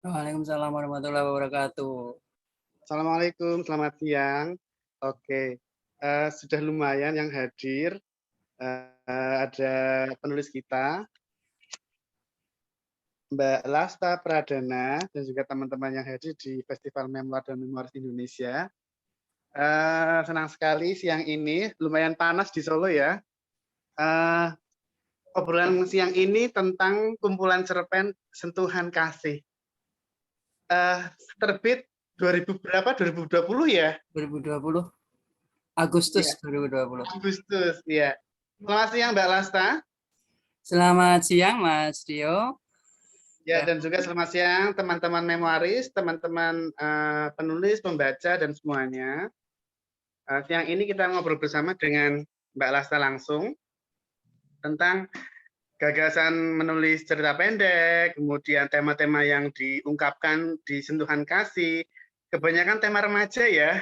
Waalaikumsalam warahmatullahi wabarakatuh. Assalamualaikum, selamat siang. Oke, sudah lumayan yang hadir. Ada penulis kita, Mbak Lasta Pradana, dan juga teman-teman yang hadir di Festival Memoir dan Memoiris Indonesia. Senang sekali siang ini, lumayan panas di Solo ya. Obrolan siang ini tentang kumpulan cerpen Sentuhan Kasih. Terbit 2000 berapa? 2020 ya? 2020 Agustus Ya. 2020. Agustus, ya. Selamat siang Mbak Lasta. Selamat siang Mas Dio. Ya, dan juga selamat siang teman-teman memoaris, teman-teman penulis, pembaca, dan semuanya. Siang ini kita ngobrol bersama dengan Mbak Lasta langsung tentang gagasan menulis cerita pendek, kemudian tema-tema yang diungkapkan di Sentuhan Kasih, kebanyakan tema remaja ya.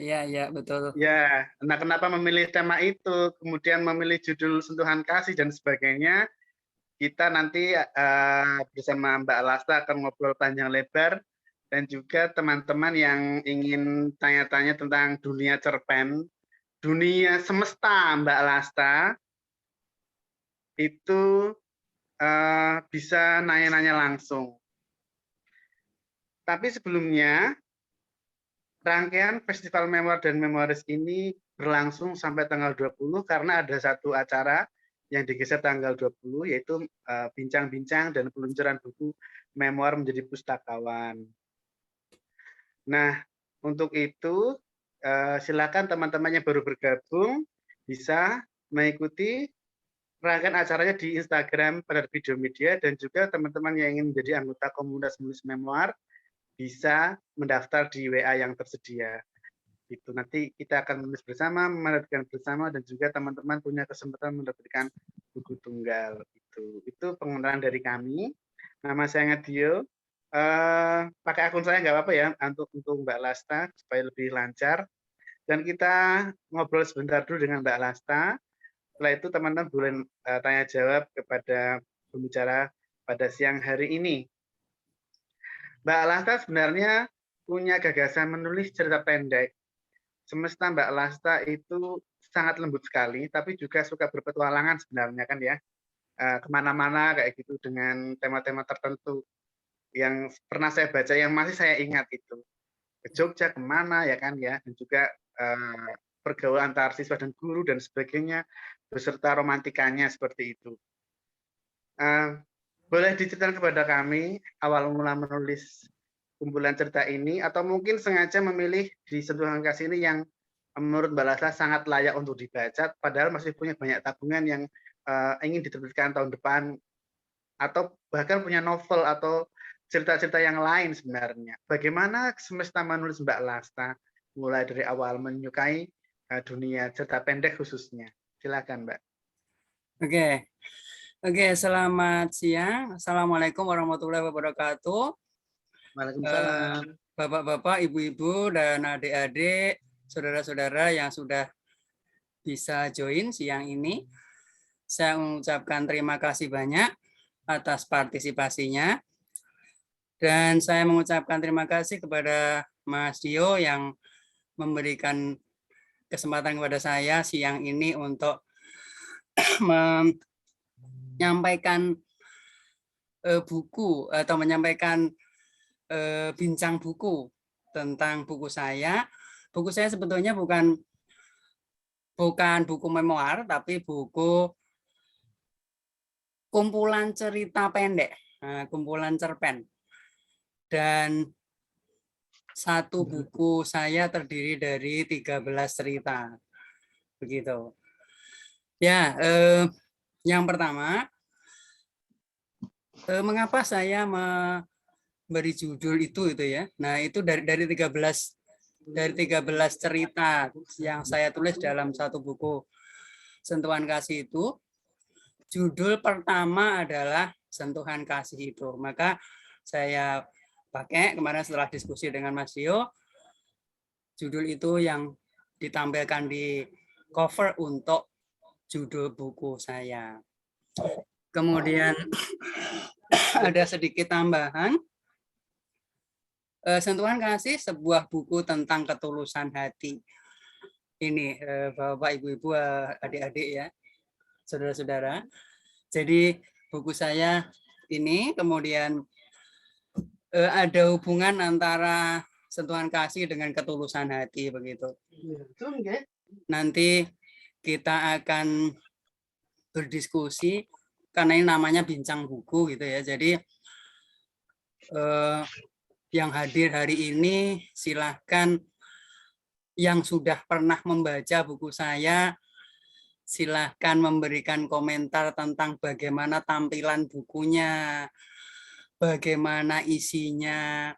Iya, betul. Ya, nah kenapa memilih tema itu, kemudian memilih judul Sentuhan Kasih dan sebagainya, kita nanti bersama Mbak Lasta akan ngobrol panjang lebar, dan juga teman-teman yang ingin tanya-tanya tentang dunia cerpen, dunia semesta Mbak Lasta, itu bisa nanya-nanya langsung. Tapi sebelumnya, rangkaian Festival Memoir dan Memoiris ini berlangsung sampai tanggal 20 karena ada satu acara yang digeser tanggal 20, yaitu bincang-bincang dan peluncuran buku memoir menjadi pustakawan. Nah, untuk itu silakan teman-teman yang baru bergabung bisa mengikuti rangkaian acaranya di Instagram Penerbit Video Media, dan juga teman-teman yang ingin menjadi anggota komunitas menulis memoir bisa mendaftar di WA yang tersedia. Itu nanti kita akan menulis bersama, menerbitkan bersama, dan juga teman-teman punya kesempatan menerbitkan buku tunggal. Itu pengenalan dari kami. Nama saya Ngadio. Pakai akun saya nggak apa-apa ya untuk Mbak Lasta supaya lebih lancar. Dan kita ngobrol sebentar dulu dengan Mbak Lasta. Setelah itu teman-teman boleh tanya jawab kepada pembicara pada siang hari ini. Mbak Lasta sebenarnya punya gagasan menulis cerita pendek. Semesta Mbak Lasta itu sangat lembut sekali, tapi juga suka berpetualangan sebenarnya kan ya, kemana-mana kayak gitu dengan tema-tema tertentu yang pernah saya baca, yang masih saya ingat itu ke Jogja kemana ya kan ya, dan juga pergaulan antar siswa dan guru dan sebagainya, beserta romantikanya seperti itu. Boleh diceritakan kepada kami awal mula menulis kumpulan cerita ini, atau mungkin sengaja memilih di Sentuhan Kasih ini yang menurut Mbak Lasta sangat layak untuk dibaca, padahal masih punya banyak tabungan yang ingin diterbitkan tahun depan, atau bahkan punya novel atau cerita-cerita yang lain sebenarnya. Bagaimana semesta menulis Mbak Lasta mulai dari awal menyukai dunia cerita pendek khususnya? Silakan Mbak. Oke, selamat siang. Assalamualaikum warahmatullahi wabarakatuh. Waalaikumsalam. Bapak-bapak, ibu-ibu, dan adik-adik, saudara-saudara yang sudah bisa join siang ini, saya mengucapkan terima kasih banyak atas partisipasinya. Dan saya mengucapkan terima kasih kepada Mas Dio yang memberikan kesempatan kepada saya siang ini untuk menyampaikan buku atau menyampaikan bincang buku tentang buku saya. Buku saya sebetulnya bukan buku memoir, tapi buku kumpulan cerita pendek, kumpulan cerpen. Dan satu buku saya terdiri dari 13 cerita. Begitu. Ya, yang pertama, mengapa saya memberi judul itu ya. Nah, itu dari 13 cerita yang saya tulis dalam satu buku Sentuhan Kasih itu, judul pertama adalah Sentuhan Kasih itu. Maka saya pakai kemarin setelah diskusi dengan Mas Dio, judul itu yang ditampilkan di cover untuk judul buku saya. Kemudian ada sedikit tambahan. Sentuhan Kasih, sebuah buku tentang ketulusan hati. Ini Bapak, Ibu-ibu, adik-adik ya, saudara-saudara. Jadi buku saya ini kemudian ada hubungan antara sentuhan kasih dengan ketulusan hati begitu. Nanti kita akan berdiskusi karena ini namanya bincang buku gitu ya. Jadi yang hadir hari ini silahkan yang sudah pernah membaca buku saya, silahkan memberikan komentar tentang bagaimana tampilan bukunya, bagaimana isinya,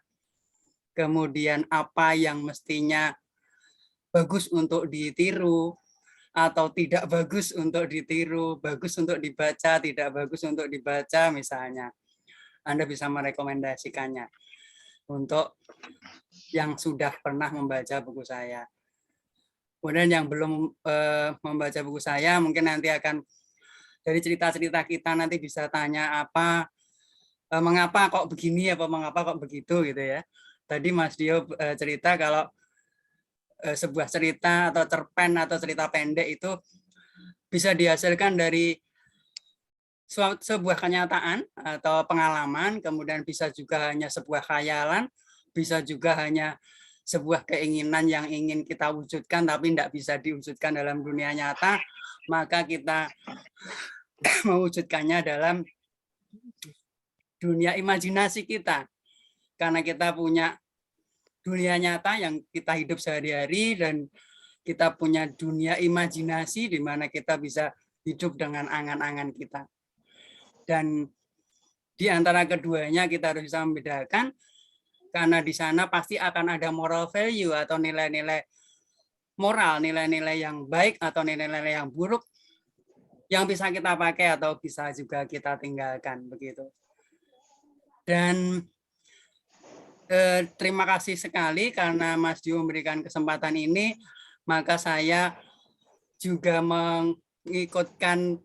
kemudian apa yang mestinya bagus untuk ditiru atau tidak bagus untuk ditiru, bagus untuk dibaca, tidak bagus untuk dibaca misalnya. Anda bisa merekomendasikannya untuk yang sudah pernah membaca buku saya. Kemudian yang belum membaca buku saya mungkin nanti akan dari cerita-cerita kita nanti bisa tanya apa, mengapa kok begini apa mengapa kok begitu gitu ya. Tadi Mas Dio cerita kalau sebuah cerita atau cerpen atau cerita pendek itu bisa dihasilkan dari sebuah kenyataan atau pengalaman, kemudian bisa juga hanya sebuah khayalan, bisa juga hanya sebuah keinginan yang ingin kita wujudkan tapi tidak bisa diwujudkan dalam dunia nyata, maka kita mewujudkannya dalam dunia imajinasi kita. Karena kita punya dunia nyata yang kita hidup sehari-hari dan kita punya dunia imajinasi di mana kita bisa hidup dengan angan-angan kita. Dan di antara keduanya kita harus bisa membedakan, karena di sana pasti akan ada moral value atau nilai-nilai moral, nilai-nilai yang baik atau nilai-nilai yang buruk yang bisa kita pakai atau bisa juga kita tinggalkan begitu. Dan terima kasih sekali karena Mas Dio memberikan kesempatan ini, maka saya juga mengikutkan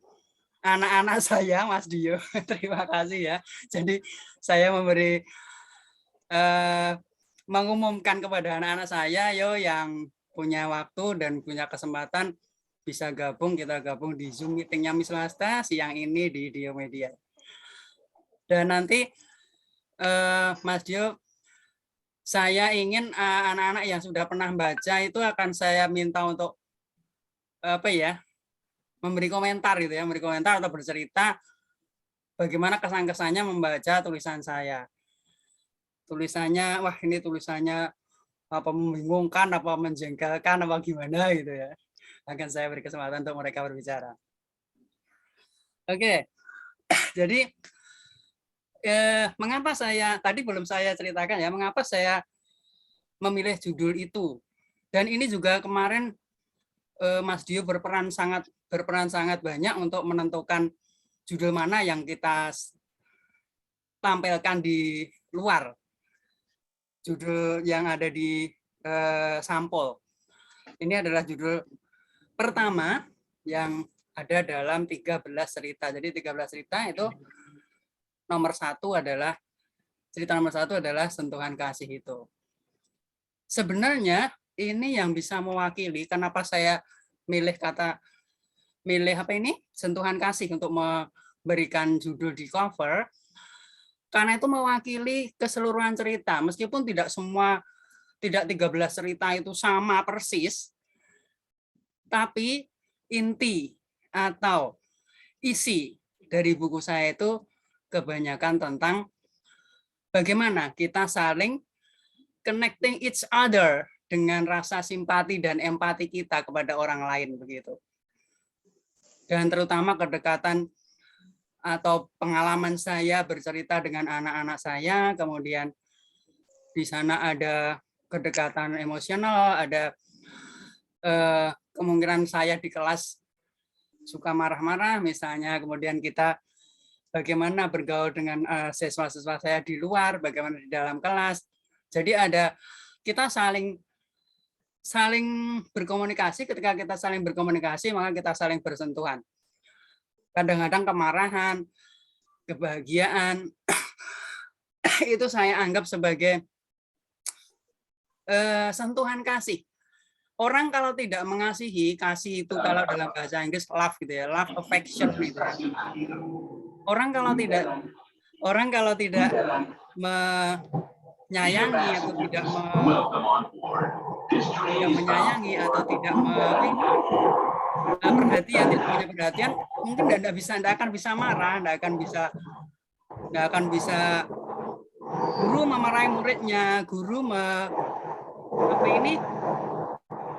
anak-anak saya, Mas Dio. Terima kasih ya. Jadi saya mengumumkan kepada anak-anak saya, yo yang punya waktu dan punya kesempatan bisa gabung, kita gabung di Zoom meetingnya Miss Lasta siang ini di Dio Media. Dan nanti Mas Dio, saya ingin anak-anak yang sudah pernah baca itu akan saya minta untuk apa ya, memberi komentar gitu ya, memberi komentar atau bercerita bagaimana kesan-kesannya membaca tulisan saya. Tulisannya, wah ini tulisannya apa membingungkan, apa menjengkelkan, apa gimana gitu ya. Akan saya beri kesempatan untuk mereka berbicara. Oke, jadi mengapa saya, tadi belum saya ceritakan ya, mengapa saya memilih judul itu. Dan ini juga kemarin Mas Dio berperan sangat banyak untuk menentukan judul mana yang kita tampilkan di luar judul yang ada di sampul. Ini adalah judul pertama yang ada dalam 13 cerita. Jadi 13 cerita itu cerita nomor satu adalah sentuhan kasih itu. Sebenarnya ini yang bisa mewakili kenapa saya milih sentuhan kasih untuk memberikan judul di cover, karena itu mewakili keseluruhan cerita. Meskipun tidak 13 cerita itu sama persis, tapi inti atau isi dari buku saya itu kebanyakan tentang bagaimana kita saling connecting each other dengan rasa simpati dan empati kita kepada orang lain begitu. Dan terutama kedekatan atau pengalaman saya bercerita dengan anak-anak saya, kemudian di sana ada kedekatan emosional, ada kemungkinan saya di kelas suka marah-marah misalnya, kemudian kita bagaimana bergaul dengan siswa-siswa saya di luar, bagaimana di dalam kelas. Jadi kita saling berkomunikasi, ketika kita saling berkomunikasi maka kita saling bersentuhan. kadang-kadang kemarahan, kebahagiaan, itu saya anggap sebagai sentuhan kasih. Orang kalau tidak mengasihi, kasih itu kalau dalam bahasa Inggris love gitu ya, love affection gitu ya. Orang kalau tidak menyayangi atau tidak menyayangi atau tidak perhatian, tidak punya perhatian, mungkin tidak akan bisa marah, tidak akan bisa guru memarahi muridnya, guru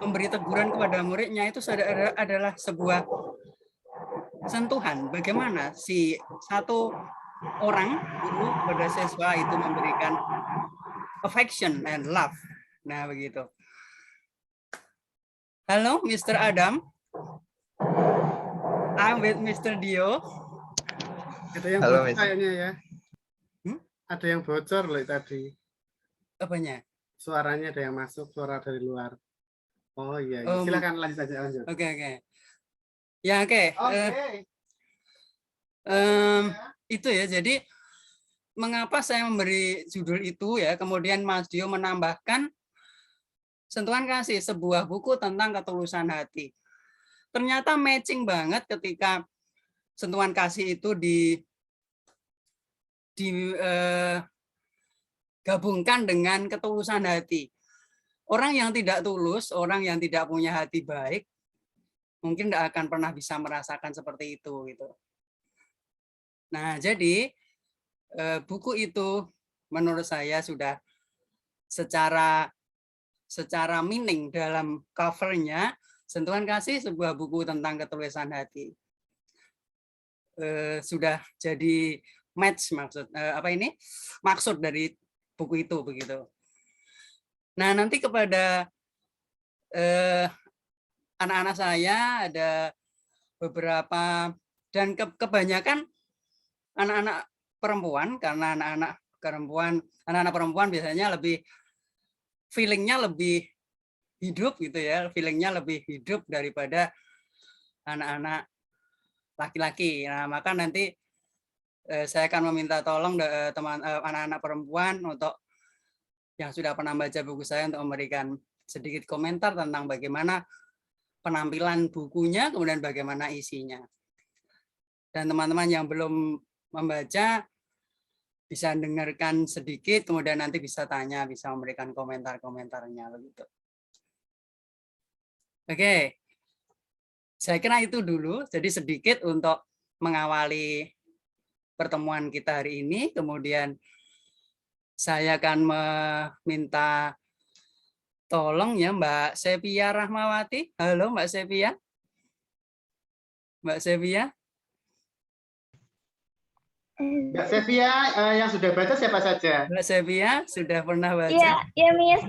memberi teguran kepada muridnya, itu adalah sebuah sentuhan. Bagaimana si satu orang guru kepada siswa itu memberikan affection and love. Nah, begitu. Halo, Mr. Adam. I'm with Mr. Dio. Ada yang bocor kayaknya ya. Ada yang bocor loh tadi. Apanya? Suaranya ada yang masuk, suara dari luar. Oh iya, silakan lanjut aja. Oke. Ya oke. Itu ya. Jadi mengapa saya memberi judul itu ya? Kemudian Mas Dio menambahkan sentuhan kasih, sebuah buku tentang ketulusan hati. Ternyata matching banget ketika sentuhan kasih itu digabungkan dengan ketulusan hati. Orang yang tidak tulus, orang yang tidak punya hati baik, mungkin tidak akan pernah bisa merasakan seperti itu gitu. Nah, jadi buku itu menurut saya sudah secara meaning dalam covernya, sentuhan kasih, sebuah buku tentang ketulusan hati. Sudah jadi match maksud dari buku itu begitu. Nah, nanti kepada anak-anak saya ada beberapa, dan kebanyakan anak-anak perempuan, karena anak-anak perempuan biasanya lebih feelingnya lebih hidup gitu ya, feelingnya lebih hidup daripada anak-anak laki-laki. Nah, maka nanti saya akan meminta tolong anak-anak perempuan untuk yang sudah pernah baca buku saya untuk memberikan sedikit komentar tentang bagaimana penampilan bukunya, kemudian bagaimana isinya. Dan teman-teman yang belum membaca bisa dengarkan sedikit, kemudian nanti bisa tanya, bisa memberikan komentar-komentarnya begitu. Oke, saya kira itu dulu. Jadi sedikit untuk mengawali pertemuan kita hari ini. Kemudian saya akan meminta tolong ya Mbak Sepia Rahmawati. Halo Mbak Sepia. Mbak Sepia. Mbak Sepia, yang sudah baca siapa saja? Mbak Sepia sudah pernah baca? Iya, Miss.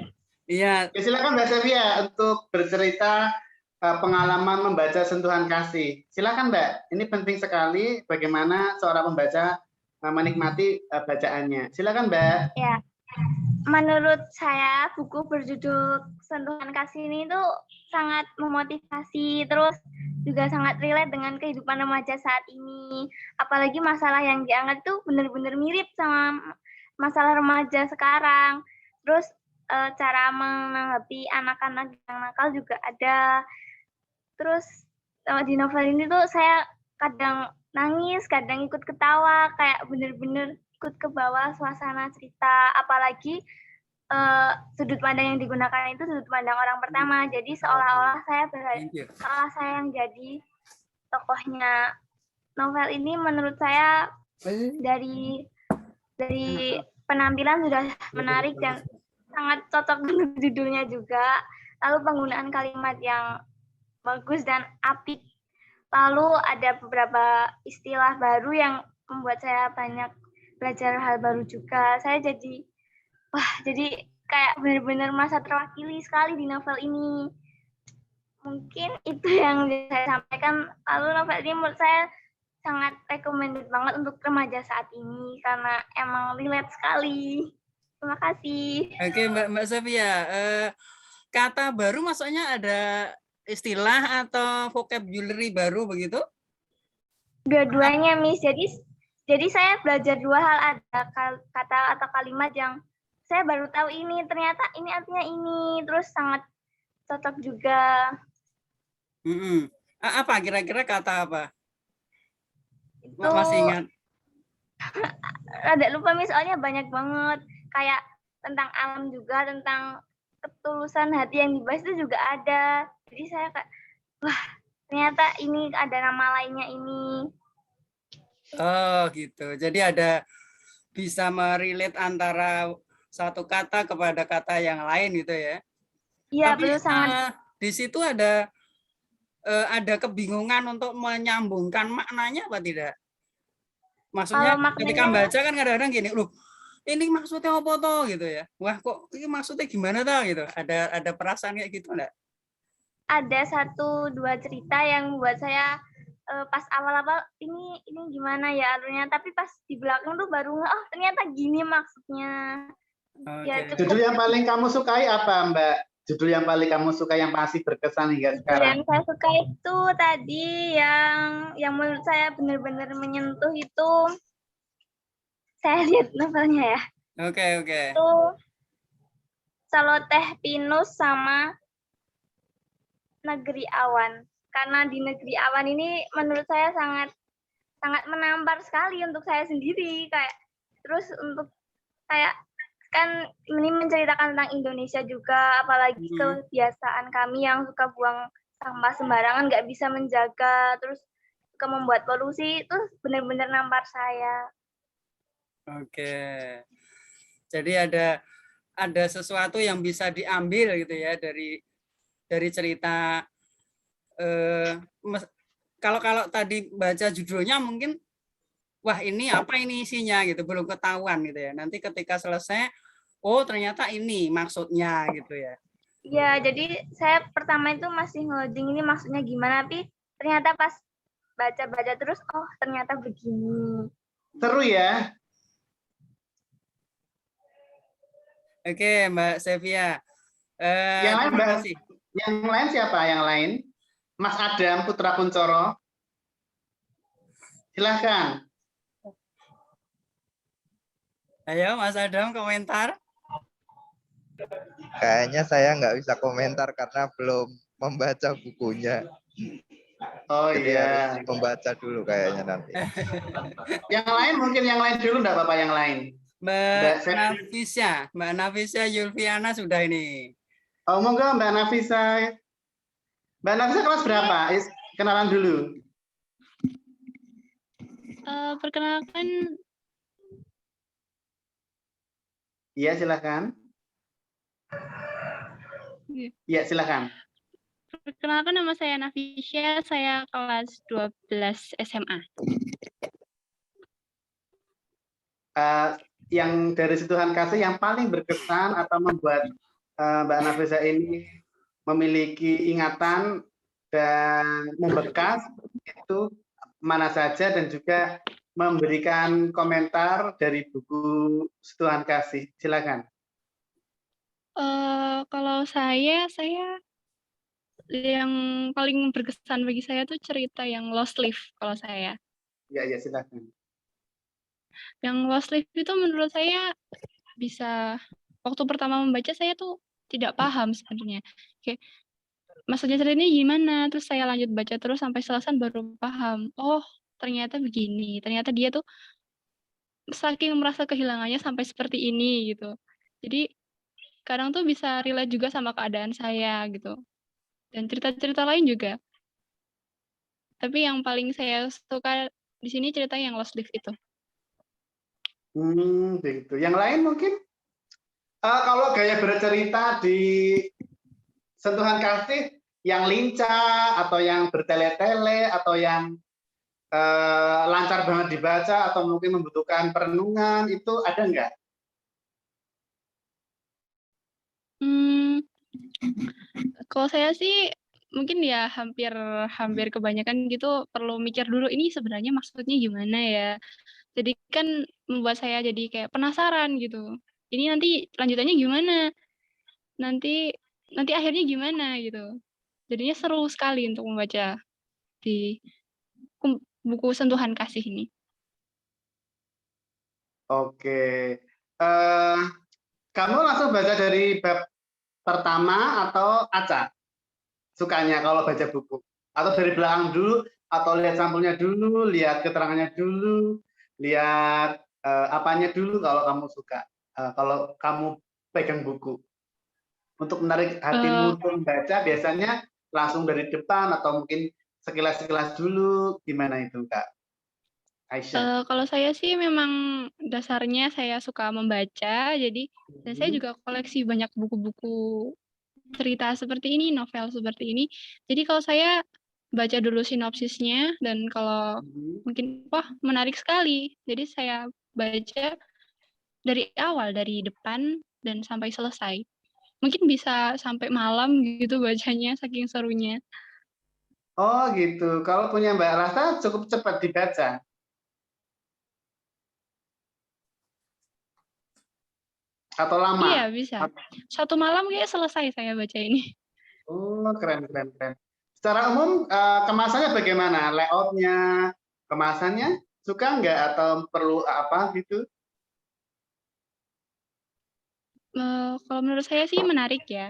Iya. Silakan Mbak Sepia untuk bercerita pengalaman membaca sentuhan kasih. Silakan Mbak, ini penting sekali bagaimana seorang pembaca menikmati bacaannya. Silakan Mbak. Ya, menurut saya buku berjudul Sentuhan Kasih ini tuh sangat memotivasi, terus juga sangat relate dengan kehidupan remaja saat ini. Apalagi masalah yang diangkat tuh benar-benar mirip sama masalah remaja sekarang. Terus cara menanggapi anak-anak yang nakal juga ada. Terus di novel ini tuh saya kadang nangis, kadang ikut ketawa, kayak bener-bener ikut ke bawah suasana cerita. Apalagi sudut pandang yang digunakan itu sudut pandang orang pertama. Jadi seolah-olah saya yang jadi tokohnya. Novel ini menurut saya dari penampilan sudah menarik dan sangat cocok dengan judulnya juga. Lalu penggunaan kalimat yang bagus dan apik. Lalu ada beberapa istilah baru yang membuat saya banyak belajar hal baru juga. Saya jadi kayak benar-benar merasa terwakili sekali di novel ini. Mungkin itu yang saya sampaikan. Lalu novel ini menurut saya sangat recommended banget untuk remaja saat ini karena emang relate sekali. Terima kasih. Oke, Mbak Sofia. Kata baru maksudnya ada istilah atau vocabulary baru begitu? Dua-duanya, Miss. Jadi saya belajar dua hal, ada kata atau kalimat yang saya baru tahu ini, ternyata ini artinya ini, terus sangat cocok juga. Apa kira-kira kata apa? Itu Masih ingat? ada lupa, Miss, soalnya banyak banget. Kayak tentang alam juga, tentang ketulusan hati yang dibahas itu juga ada. Jadi saya kayak, wah, ternyata ini ada nama lainnya ini. Oh gitu. Jadi ada bisa merelate antara satu kata kepada kata yang lain gitu ya. Iya, Tapi betul, sangat. di situ ada kebingungan untuk menyambungkan maknanya apa tidak? Maksudnya Kalau ketika maknanya, baca kan kadang-kadang gini, loh ini maksudnya apa toh gitu ya. Wah kok ini maksudnya gimana toh gitu. Ada perasaan kayak gitu enggak? ada satu dua cerita yang membuat saya pas awal-awal ini gimana ya alurnya, tapi pas di belakang tuh baru nggak, oh ternyata gini maksudnya. Ya Oke. Judul cukup. yang paling kamu sukai apa, Mbak? Judul yang paling kamu suka yang masih berkesan hingga sekarang? Yang saya suka itu tadi yang menurut saya benar-benar menyentuh itu, saya lihat novelnya ya. Oke. Itu Celoteh Pinus sama Negeri Awan. Karena di Negeri Awan ini menurut saya sangat menampar sekali untuk saya sendiri, kayak terus untuk kayak kan ini menceritakan tentang Indonesia juga, apalagi kebiasaan kami yang suka buang sampah sembarangan, nggak bisa menjaga, terus suka membuat polusi, itu benar-benar nampar saya. Oke. Jadi ada sesuatu yang bisa diambil gitu ya dari cerita. Kalau tadi baca judulnya mungkin wah ini apa ini isinya gitu belum ketahuan gitu ya. Nanti ketika selesai oh ternyata ini maksudnya gitu ya. Ya, jadi saya pertama itu masih ngoding ini maksudnya gimana, tapi ternyata pas baca-baca terus, oh ternyata begini. Seru ya? Oke, Mbak Sevia. Yang lain, Terima Mbak. kasih. Yang lain siapa? Yang lain? Mas Adam Putra Kuncoro. Silahkan. Ayo, Mas Adam, komentar. Kayaknya saya nggak bisa komentar karena belum membaca bukunya. Oh Jadi iya. harus membaca dulu kayaknya nanti. Yang lain mungkin yang lain dulu enggak Bapak yang lain? Mbak Nafisa Yulviana sudah ini. Oh, monggo Mbak Nafisa. Mbak Nafisa kelas berapa? Kenalan dulu. Perkenalkan. Iya, silakan. Iya, silakan. Perkenalkan, nama saya Nafisya, saya kelas 12 SMA. Yang dari Sentuhan Kasih yang paling berkesan atau membuat Mbak Nafisa ini memiliki ingatan dan membekas itu mana saja, dan juga memberikan komentar dari buku Sentuhan Kasih. Silakan. Kalau saya yang paling berkesan bagi saya tuh cerita yang Lost Leaf kalau saya. Iya, silakan. Yang Lost Leaf itu menurut saya bisa, waktu pertama membaca saya tuh tidak paham sebenarnya. Kayak maksudnya cerita ini gimana, terus saya lanjut baca terus sampai selesai baru paham. Oh, ternyata begini. Ternyata dia tuh saking merasa kehilangannya sampai seperti ini gitu. Jadi kadang tuh bisa relate juga sama keadaan saya gitu. Dan cerita-cerita lain juga. Tapi yang paling saya suka di sini cerita yang Lost Leaf itu. Begitu. Yang lain mungkin kalau gaya bercerita di Sentuhan Kasih yang lincah atau yang bertele-tele atau yang lancar banget dibaca atau mungkin membutuhkan perenungan, itu ada nggak? Kalau saya sih mungkin ya hampir kebanyakan gitu perlu mikir dulu ini sebenarnya maksudnya gimana ya. Jadi kan membuat saya jadi kayak penasaran gitu. Ini nanti lanjutannya gimana? Nanti akhirnya gimana gitu. Jadinya seru sekali untuk membaca buku Sentuhan Kasih ini. Oke. Kamu langsung baca dari bab pertama atau acak? Sukanya kalau baca buku? Atau dari belakang dulu, atau lihat sampulnya dulu, lihat keterangannya dulu, lihat apanya dulu kalau kamu suka, kalau kamu pegang buku. Untuk menarik hatimu untuk membaca, biasanya langsung dari depan atau mungkin sekilas-sekilas dulu, gimana itu Kak Aisyah? Kalau saya sih memang dasarnya saya suka membaca, jadi dan saya juga koleksi banyak buku-buku cerita seperti ini, novel seperti ini. Jadi kalau saya baca dulu sinopsisnya dan kalau mungkin wah menarik sekali, jadi saya baca dari awal, dari depan dan sampai selesai. Mungkin bisa sampai malam gitu bacanya saking serunya. Oh gitu. Kalau punya Mbak Rasa cukup cepat dibaca. Atau lama? Iya bisa. Satu malam kayak selesai saya baca ini. Oh keren keren keren. Secara umum kemasannya bagaimana? Layoutnya, kemasannya suka nggak atau perlu apa gitu? Kalau menurut saya sih menarik ya.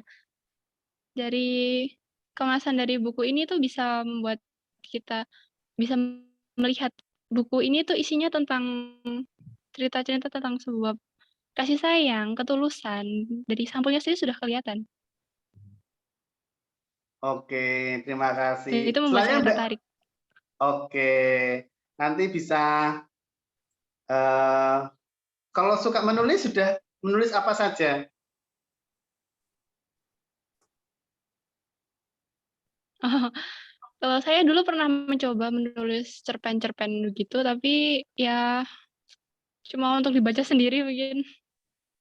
Dari kemasan dari buku ini tuh bisa membuat kita bisa melihat buku ini tuh isinya tentang cerita-cerita tentang sebuah kasih sayang, ketulusan. Dari sampulnya sendiri sudah kelihatan. Oke, terima Dan kasih. itu membuat saya Selanjutnya Mbak. tertarik. Oke, nanti bisa kalau suka menulis sudah menulis apa saja? Kalau saya dulu pernah mencoba menulis cerpen-cerpen begitu, tapi ya cuma untuk dibaca sendiri mungkin.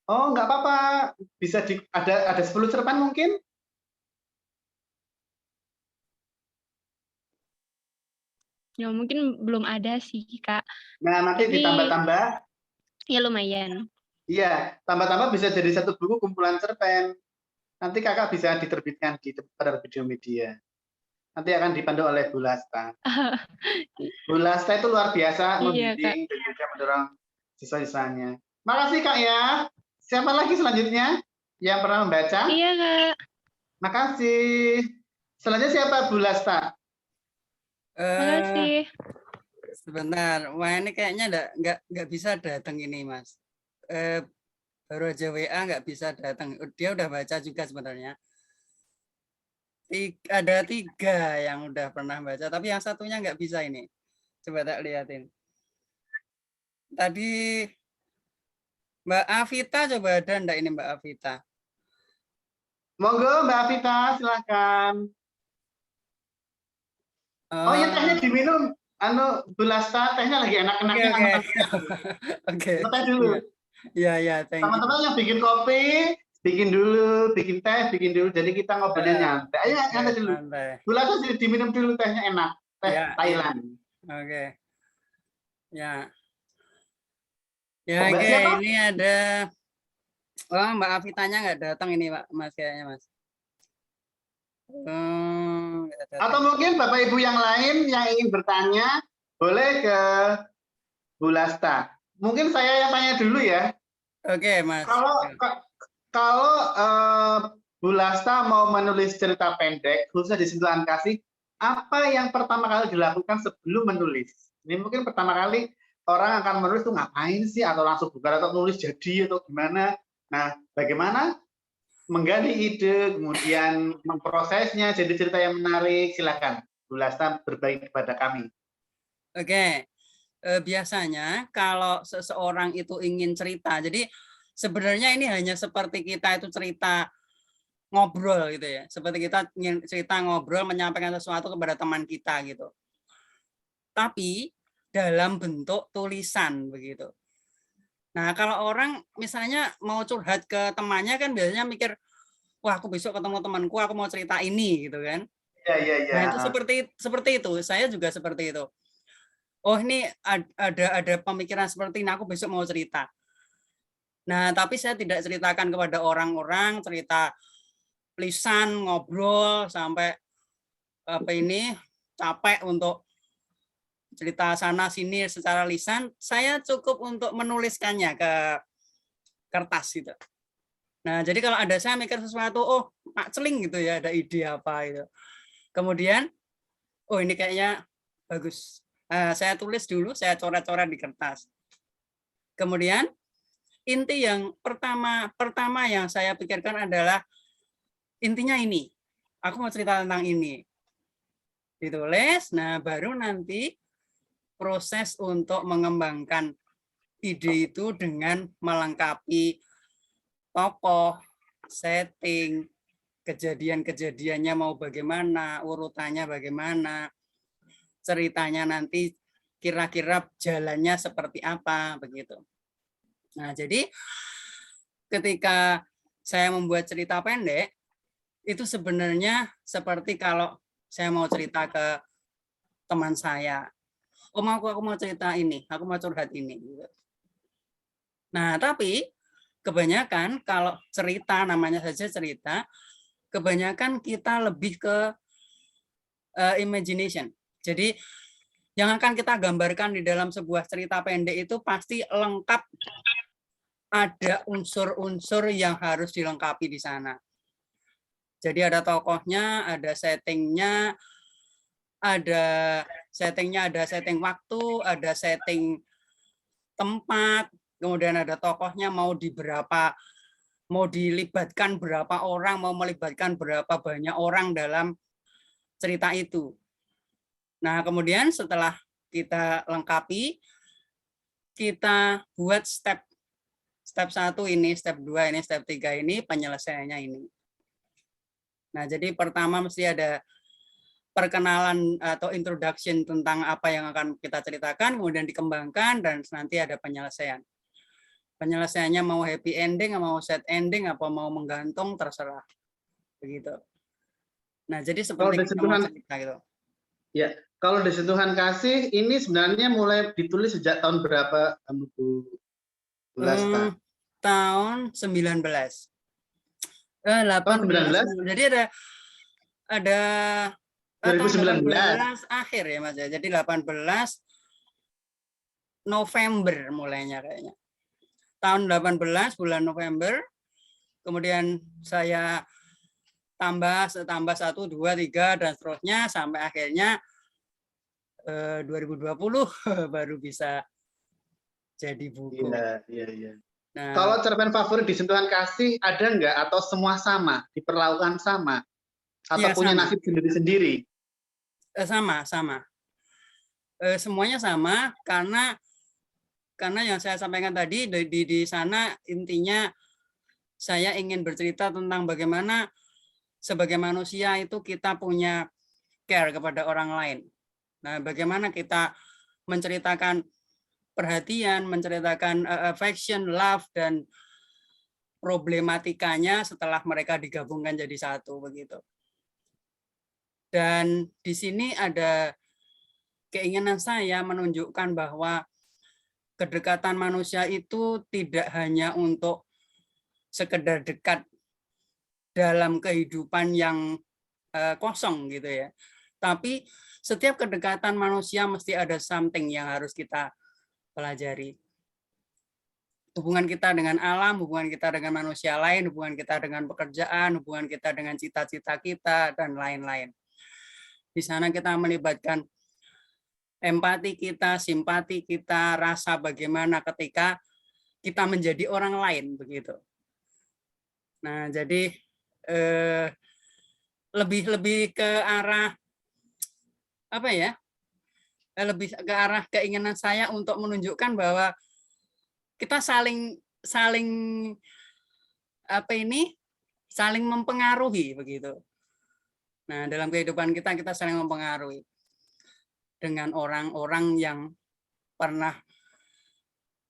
Oh, nggak apa-apa. Bisa ada 10 cerpen mungkin? Ya mungkin belum ada sih, Kak. Nah, nanti Tapi ditambah-tambah. ya lumayan. Iya, tambah-tambah bisa jadi satu buku kumpulan cerpen. Nanti kakak bisa diterbitkan di Penerbit Media. Nanti akan dipandu oleh Bu Lasta. Bu Lasta itu luar biasa Iya, Kak. membimbing dan juga mendorong siswa-siswanya. Makasih Kak ya. Siapa lagi selanjutnya yang pernah membaca? Iya, Kak. Makasih. Selanjutnya siapa Bu Lasta? Makasih. Sebentar, wah ini kayaknya nggak bisa datang ini Mas. Baru aja WA nggak bisa datang. Dia udah baca juga sebenarnya. Ada 3 yang udah pernah baca, tapi yang satunya nggak bisa ini. Coba tak liatin. Tadi Mbak Avita coba ada enggak ini Mbak Avita? Monggo Mbak Avita, silakan. Oh iya tehnya diminum. Bu Lasta, tehnya lagi enak-enaknya. Oke. Teh dulu. Iya, thank you. Teman-teman yang bikin kopi, bikin dulu, bikin teh, bikin dulu. Jadi kita ngobrolnya nyantai. Ayo nyantai dulu. Bu Lasta diminum dulu tehnya enak. Teh Thailand. Oke. Ya. Ya, Mbak oke, siapa? ini ada Mbak Avitanya nggak datang ini Pak Mas kayaknya Mas. Atau mungkin Bapak Ibu yang lain yang ingin bertanya boleh ke Bu Lasta. Mungkin saya yang tanya dulu ya. Oke, Mas. Kalau Bu Lasta mau menulis cerita pendek, khususnya di Sentuhan Kasih, apa yang pertama kali dilakukan sebelum menulis? Ini mungkin pertama kali orang akan menulis tuh ngapain sih, atau langsung buka atau nulis jadi atau gimana? Nah, bagaimana menggali ide, kemudian memprosesnya jadi cerita yang menarik? Silakan, Bu Lasta berbagi kepada kami. Oke, biasanya kalau seseorang itu ingin cerita, jadi sebenarnya ini hanya seperti kita itu cerita ngobrol gitu ya, seperti kita ingin cerita ngobrol menyampaikan sesuatu kepada teman kita gitu. Tapi dalam bentuk tulisan begitu. Nah, kalau orang misalnya mau curhat ke temannya kan biasanya mikir, wah aku besok ketemu temanku, aku mau cerita ini gitu kan. Iya. Nah, itu seperti itu. Saya juga seperti itu. Oh, ini ada pemikiran seperti ini, aku besok mau cerita. Nah, tapi saya tidak ceritakan kepada orang-orang, cerita lisan, ngobrol sampai capek untuk cerita sana sini secara lisan, saya cukup untuk menuliskannya ke kertas gitu. Nah, jadi kalau ada saya mikir sesuatu, oh Pak Celing gitu ya, ada ide apa itu. Kemudian, oh ini kayaknya bagus. Saya tulis dulu, saya coret-coret di kertas. Kemudian inti yang pertama yang saya pikirkan adalah intinya ini. Aku mau cerita tentang ini. Ditulis, nah baru nanti proses untuk mengembangkan ide itu dengan melengkapi tokoh, setting, kejadian-kejadiannya mau bagaimana, urutannya bagaimana, ceritanya nanti kira-kira jalannya seperti apa, begitu. Nah, jadi ketika saya membuat cerita pendek, itu sebenarnya seperti kalau saya mau cerita ke teman saya. Om, aku mau cerita ini, aku mau curhat ini. Nah, tapi kebanyakan kalau cerita, namanya saja cerita, kebanyakan kita lebih ke imagination. Jadi yang akan kita gambarkan di dalam sebuah cerita pendek itu pasti lengkap, ada unsur-unsur yang harus dilengkapi di sana. Jadi ada tokohnya, ada settingnya, ada setting waktu, ada setting tempat, kemudian ada tokohnya mau dilibatkan berapa orang, mau melibatkan berapa banyak orang dalam cerita itu. Nah, kemudian setelah kita lengkapi, kita buat step 1 ini, step 2 ini, step 3 ini, penyelesaiannya ini. Nah, jadi pertama mesti ada perkenalan atau introduction tentang apa yang akan kita ceritakan, kemudian dikembangkan, dan nanti ada penyelesaian. Penyelesaiannya mau happy ending, mau sad ending, apa mau menggantung, terserah. Begitu. Nah, jadi seperti kita mau cerita gitu. Ya, kalau di Sentuhan Kasih ini sebenarnya mulai ditulis sejak tahun berapa, Bu Lasta? Tahun 19. 18. Jadi ada 2019 akhir ya Mas ya. Jadi 18 November mulainya kayaknya. Tahun 18 bulan November. Kemudian saya tambah 1, 2, 3 dan seterusnya sampai akhirnya 2020 baru bisa jadi buku. Iya. Nah, kalau cerpen favorit di Sentuhan Kasih ada nggak, atau semua sama, diperlakukan sama, atau ya, punya sama. nasib sendiri-sendiri? Sama. Semuanya sama karena yang saya sampaikan tadi di sana intinya saya ingin bercerita tentang bagaimana sebagai manusia itu kita punya care kepada orang lain. Nah, bagaimana kita menceritakan perhatian, menceritakan affection, love, dan problematikanya setelah mereka digabungkan jadi satu, begitu. Dan di sini ada keinginan saya menunjukkan bahwa kedekatan manusia itu tidak hanya untuk sekedar dekat dalam kehidupan yang kosong gitu ya. Tapi setiap kedekatan manusia mesti ada something yang harus kita pelajari. Hubungan kita dengan alam, hubungan kita dengan manusia lain, hubungan kita dengan pekerjaan, hubungan kita dengan cita-cita kita, dan lain-lain. Di sana kita melibatkan empati kita, simpati kita, rasa bagaimana ketika kita menjadi orang lain, begitu. Nah, jadi lebih ke arah apa ya? Lebih ke arah keinginan saya untuk menunjukkan bahwa kita saling mempengaruhi, begitu. Nah, dalam kehidupan kita saling mempengaruhi dengan orang-orang yang pernah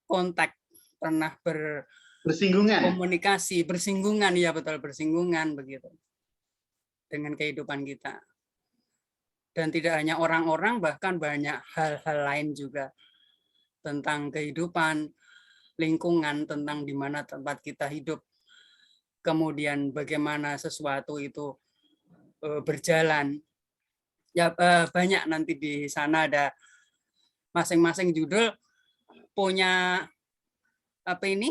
kontak, pernah berkomunikasi, bersinggungan, ya betul, bersinggungan, begitu, dengan kehidupan kita. Dan tidak hanya orang-orang, bahkan banyak hal-hal lain juga tentang kehidupan, lingkungan, tentang di mana tempat kita hidup, kemudian bagaimana sesuatu itu berjalan. Ya, banyak nanti di sana ada masing-masing judul punya apa ini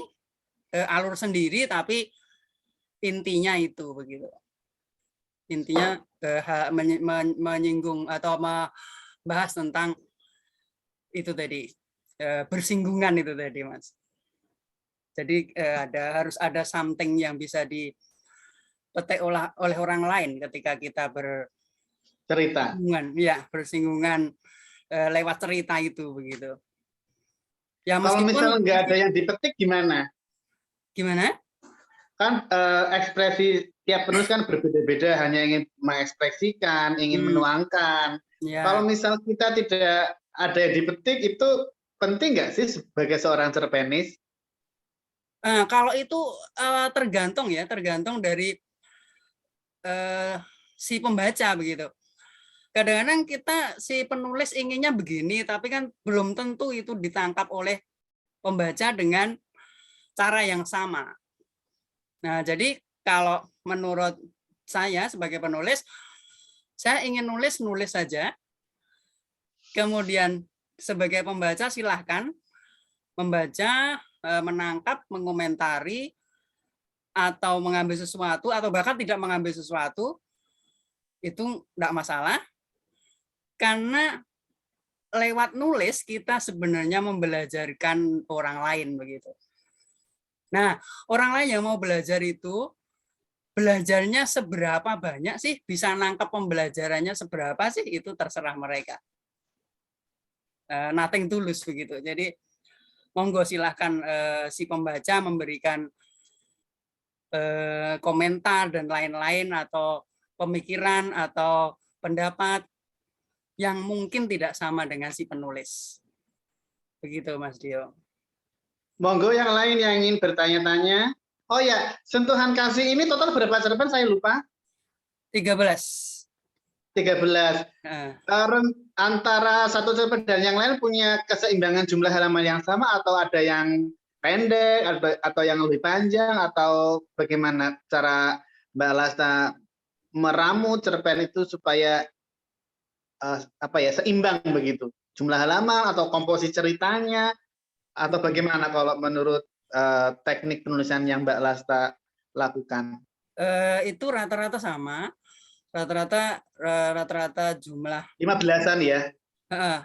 alur sendiri, tapi intinya itu begitu. Intinya menyinggung atau membahas tentang itu tadi, bersinggungan itu tadi, Mas. Jadi harus ada something yang bisa dipetik oleh orang lain ketika kita Cerita. bersinggungan lewat cerita itu begitu. Ya Kalau meskipun misalnya nggak ada yang dipetik gimana? gimana? Kan ekspresi tiap penulis kan berbeda-beda, hanya ingin mengekspresikan, ingin menuangkan. Ya. Kalau misal kita tidak ada yang dipetik, itu penting nggak sih sebagai seorang cerpenis? Kalau itu tergantung dari si pembaca begitu. Kadang-kadang kita si penulis inginnya begini, tapi kan belum tentu itu ditangkap oleh pembaca dengan cara yang sama. Nah, jadi kalau menurut saya sebagai penulis, saya ingin nulis saja. Kemudian sebagai pembaca silahkan membaca, menangkap, mengomentari, atau mengambil sesuatu, atau bahkan tidak mengambil sesuatu, itu enggak masalah. Karena lewat nulis kita sebenarnya membelajarkan orang lain begitu. Nah, orang lain yang mau belajar itu belajarnya seberapa banyak sih, bisa nangkep pembelajarannya seberapa sih, itu terserah mereka. Nothing tulus begitu. Jadi monggo silahkan si pembaca memberikan komentar dan lain-lain, atau pemikiran atau pendapat yang mungkin tidak sama dengan si penulis. Begitu Mas Dio. Monggo yang lain yang ingin bertanya-tanya. Oh ya, sentuhan kasih ini total berapa cerpen saya lupa? 13. Antara satu cerpen dan yang lain punya keseimbangan jumlah halaman yang sama, atau ada yang pendek atau yang lebih panjang, atau bagaimana cara Mbak Lasta meramu cerpen itu supaya seimbang begitu, jumlah halaman atau komposisi ceritanya, atau bagaimana kalau menurut teknik penulisan yang Mbak Lasta lakukan? Itu rata-rata sama, rata-rata jumlah 15-an ya.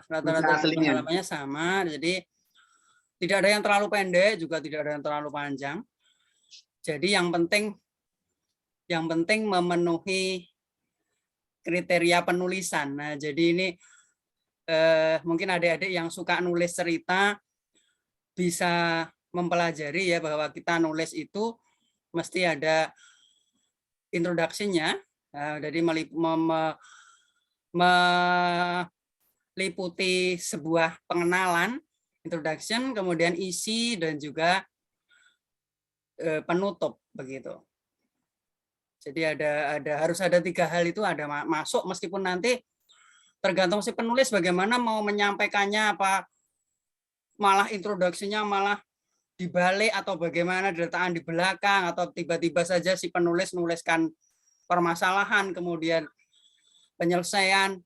Rata-rata jumlah halamannya sama, jadi tidak ada yang terlalu pendek, juga tidak ada yang terlalu panjang. Jadi yang penting memenuhi kriteria penulisan. Nah, jadi ini mungkin adik-adik yang suka nulis cerita bisa mempelajari ya, bahwa kita nulis itu mesti ada introduction-nya. Jadi meliputi sebuah pengenalan, introduction, kemudian isi, dan juga penutup begitu. Jadi harus ada 3 hal itu ada masuk, meskipun nanti tergantung si penulis bagaimana mau menyampaikannya, apa malah introduksinya malah dibalik, atau bagaimana diletakkan di belakang, atau tiba-tiba saja si penulis nuliskan permasalahan, kemudian penyelesaian,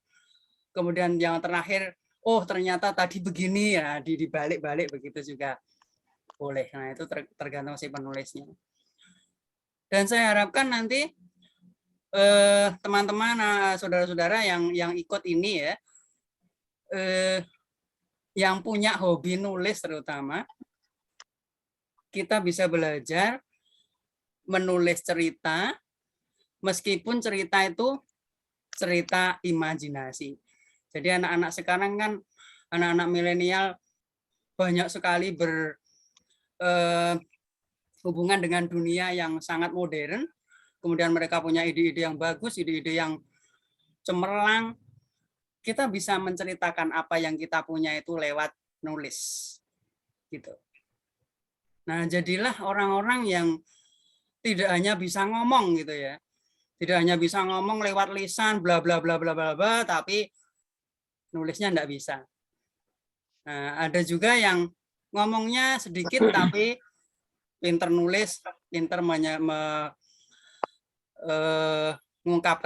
kemudian yang terakhir, oh ternyata tadi begini ya, dibalik-balik begitu juga boleh. Nah, itu tergantung si penulisnya. Dan saya harapkan nanti teman-teman, saudara-saudara yang ikut ini ya, yang punya hobi nulis terutama, kita bisa belajar menulis cerita, meskipun cerita itu cerita imajinasi. Jadi anak-anak sekarang kan, anak-anak milenial banyak sekali hubungan dengan dunia yang sangat modern, kemudian mereka punya ide-ide yang bagus, ide-ide yang cemerlang. Kita bisa menceritakan apa yang kita punya itu lewat nulis, gitu. Nah, jadilah orang-orang yang tidak hanya bisa ngomong gitu ya, tidak hanya bisa ngomong lewat lisan, bla bla bla bla bla bla, tapi nulisnya enggak bisa. Nah, ada juga yang ngomongnya sedikit tapi pinter nulis, pinter mengungkapkan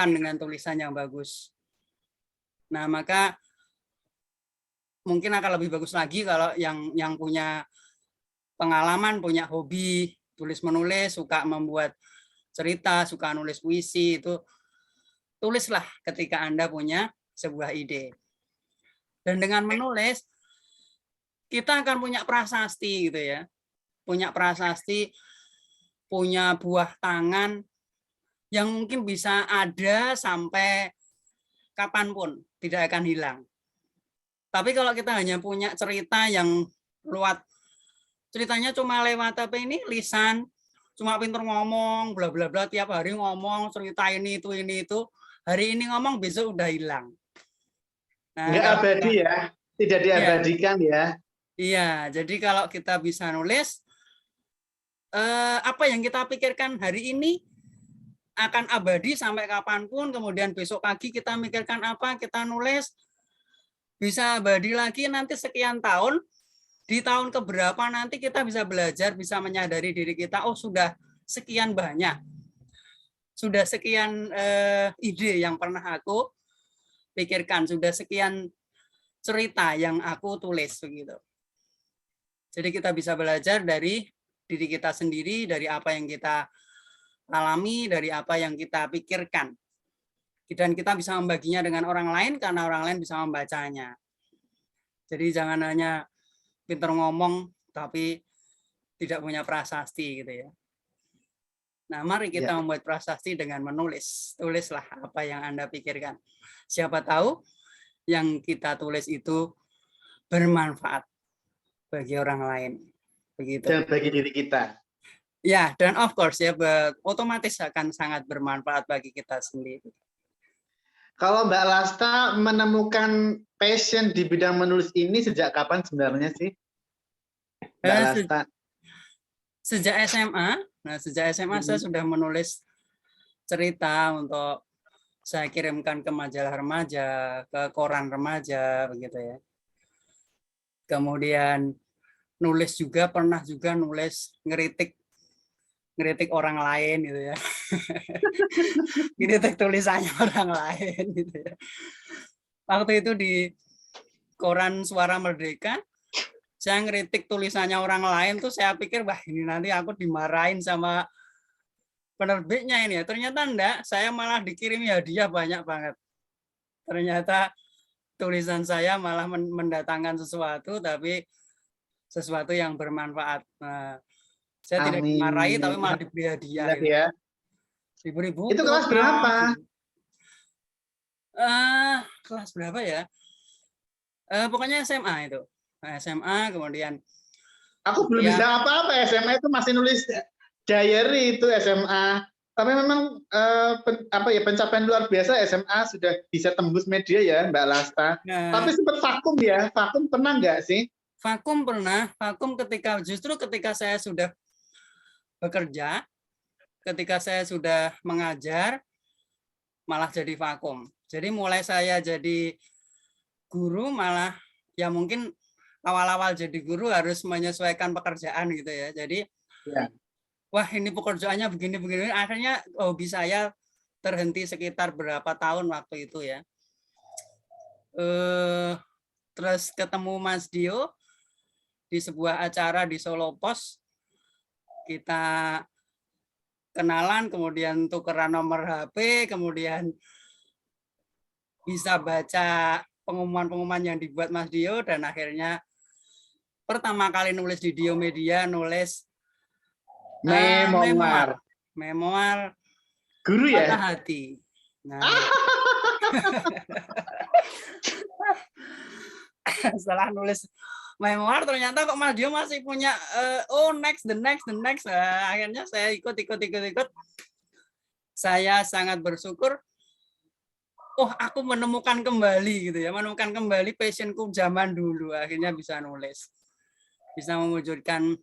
dengan tulisan yang bagus. Nah, maka mungkin akan lebih bagus lagi kalau yang punya pengalaman, punya hobi tulis menulis, suka membuat cerita, suka nulis puisi, itu tulislah ketika Anda punya sebuah ide. Dan dengan menulis kita akan punya prasasti gitu ya. Punya prasasti, punya buah tangan yang mungkin bisa ada sampai kapanpun, tidak akan hilang. Tapi kalau kita hanya punya cerita yang lewat, ceritanya cuma lewat apa ini, lisan, cuma pinter ngomong, bla bla bla, tiap hari ngomong, cerita ini itu, hari ini ngomong, besok udah hilang. Nah, Nggak abadi ya, tidak diabadikan ya. Iya, jadi kalau kita bisa nulis, apa yang kita pikirkan hari ini akan abadi sampai kapanpun, kemudian besok pagi kita mikirkan apa, kita nulis, bisa abadi lagi nanti sekian tahun, di tahun keberapa nanti kita bisa belajar, bisa menyadari diri kita, oh sudah sekian banyak, sudah sekian ide yang pernah aku pikirkan, sudah sekian cerita yang aku tulis begitu. Jadi kita bisa belajar dari diri kita sendiri, dari apa yang kita alami, dari apa yang kita pikirkan. Dan kita bisa membaginya dengan orang lain karena orang lain bisa membacanya. Jadi jangan hanya pintar ngomong tapi tidak punya prasasti gitu ya. Nah, mari kita membuat prasasti dengan menulis. Tulislah apa yang Anda pikirkan. Siapa tahu yang kita tulis itu bermanfaat bagi orang lain. Begitu. Dan bagi diri kita. Ya, dan of course ya, otomatis akan sangat bermanfaat bagi kita sendiri. Kalau Mbak Lasta menemukan passion di bidang menulis ini sejak kapan sebenarnya sih? Mbak Lasta. Sejak SMA. Nah, sejak SMA saya sudah menulis cerita untuk saya kirimkan ke majalah remaja, ke koran remaja, begitu ya. Kemudian nulis juga, pernah juga nulis ngeritik orang lain gitu ya. Ngeritik tulisannya orang lain gitu ya. Waktu itu di koran Suara Merdeka, saya ngeritik tulisannya orang lain tuh saya pikir wah ini nanti aku dimarahin sama penerbitnya ini ya. Ternyata enggak, saya malah dikirimi hadiah banyak banget. Ternyata tulisan saya malah mendatangkan sesuatu, tapi sesuatu yang bermanfaat. Nah, saya tidak dimarahi tapi malah diberi hadiah. Gitu. Ya. Ribu-ribu. Itu kelas berapa? Kelas berapa ya? Pokoknya SMA itu. SMA kemudian. Aku belum bisa apa-apa, SMA itu masih nulis diary itu SMA. Tapi memang pencapaian luar biasa SMA sudah bisa tembus media ya Mbak Lasta. Nah, tapi sempat vakum ya, vakum pernah nggak sih? Vakum pernah, vakum justru ketika saya sudah bekerja, ketika saya sudah mengajar, malah jadi vakum. Jadi mulai saya jadi guru malah ya mungkin awal-awal jadi guru harus menyesuaikan pekerjaan gitu ya. Jadi wah ini pekerjaannya begini-begini, akhirnya hobi saya terhenti sekitar berapa tahun waktu itu ya. Terus ketemu Mas Dio di sebuah acara di Solo Pos, kita kenalan, kemudian tukeran nomor HP, kemudian bisa baca pengumuman-pengumuman yang dibuat Mas Dio, dan akhirnya pertama kali nulis di Dio Media, nulis memoir guru ya, patah hati. Nah, setelah nulis memoir ternyata kok Mas Dio masih punya the next. Akhirnya saya ikut. Saya sangat bersyukur. Oh, aku menemukan kembali gitu ya, menemukan kembali passionku zaman dulu. Akhirnya bisa nulis, bisa mewujudkan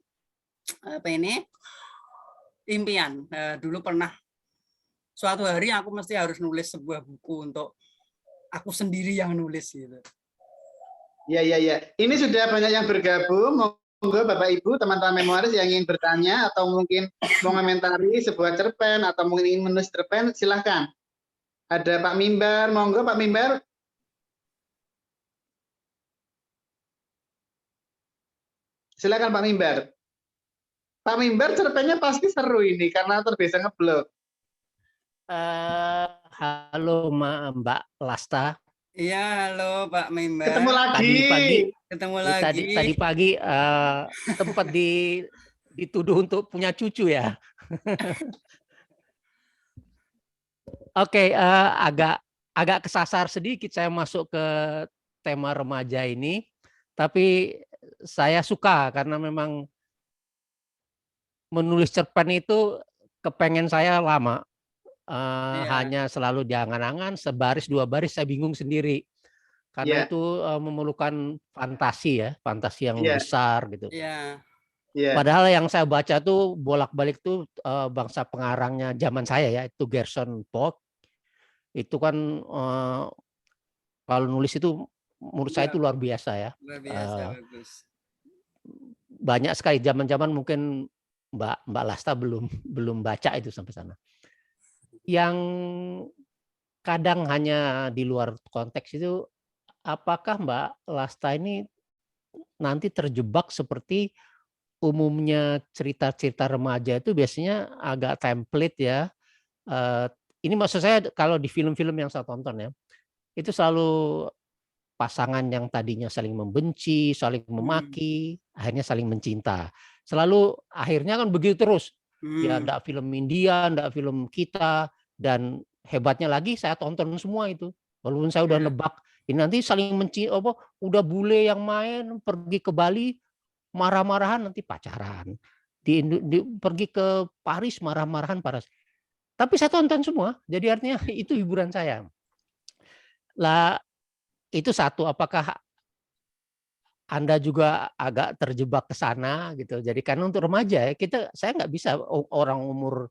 impian. Dulu pernah suatu hari aku mesti harus nulis sebuah buku untuk aku sendiri yang nulis gitu. Ya. Ini sudah banyak yang bergabung. Monggo Bapak Ibu, teman-teman memoris yang ingin bertanya atau mungkin mau komentari sebuah cerpen atau mungkin ingin menulis cerpen, silahkan. Ada Pak Mimbar, monggo Pak Mimbar. Silakan Pak Mimbar. Pak Mimbar cerpennya pasti seru ini karena terbiasa ngeblog. Halo Mbak Lasta. Iya, halo Pak Mimbar. Ketemu lagi. Tadi pagi, Ketemu tadi lagi. pagi tempat dituduh untuk punya cucu ya. Oke, agak kesasar sedikit saya masuk ke tema remaja ini, tapi saya suka karena memang menulis cerpen itu kepengen saya lama. Iya. Hanya selalu di angan-angan, sebaris dua baris saya bingung sendiri. Karena Iya. itu memerlukan fantasi ya, fantasi yang Iya. besar gitu. Iya. Iya. Padahal yang saya baca tuh bolak-balik tuh bangsa pengarangnya zaman saya ya, itu Gerson Pogue. Itu kan kalau nulis itu menurut saya itu luar biasa ya. Luar biasa, bagus. Banyak sekali zaman-zaman mungkin Mbak Lasta belum baca itu sampai sana. Yang kadang hanya di luar konteks itu, apakah Mbak Lasta ini nanti terjebak seperti umumnya cerita-cerita remaja itu biasanya agak template ya. Ini maksud saya kalau di film-film yang saya tonton ya, itu selalu pasangan yang tadinya saling membenci, saling memaki, akhirnya saling mencinta. Selalu akhirnya kan begitu terus. Ya enggak film India, enggak film kita, dan hebatnya lagi saya tonton semua itu. Walaupun saya udah nebak ini nanti saling mencinta, udah bule yang main pergi ke Bali marah-marahan nanti pacaran. Pergi ke Paris marah-marahan Paris. Tapi saya tonton semua. Jadi artinya itu hiburan saya. Lah itu satu, apakah Anda juga agak terjebak ke sana gitu. Jadi karena untuk remaja ya saya nggak bisa orang umur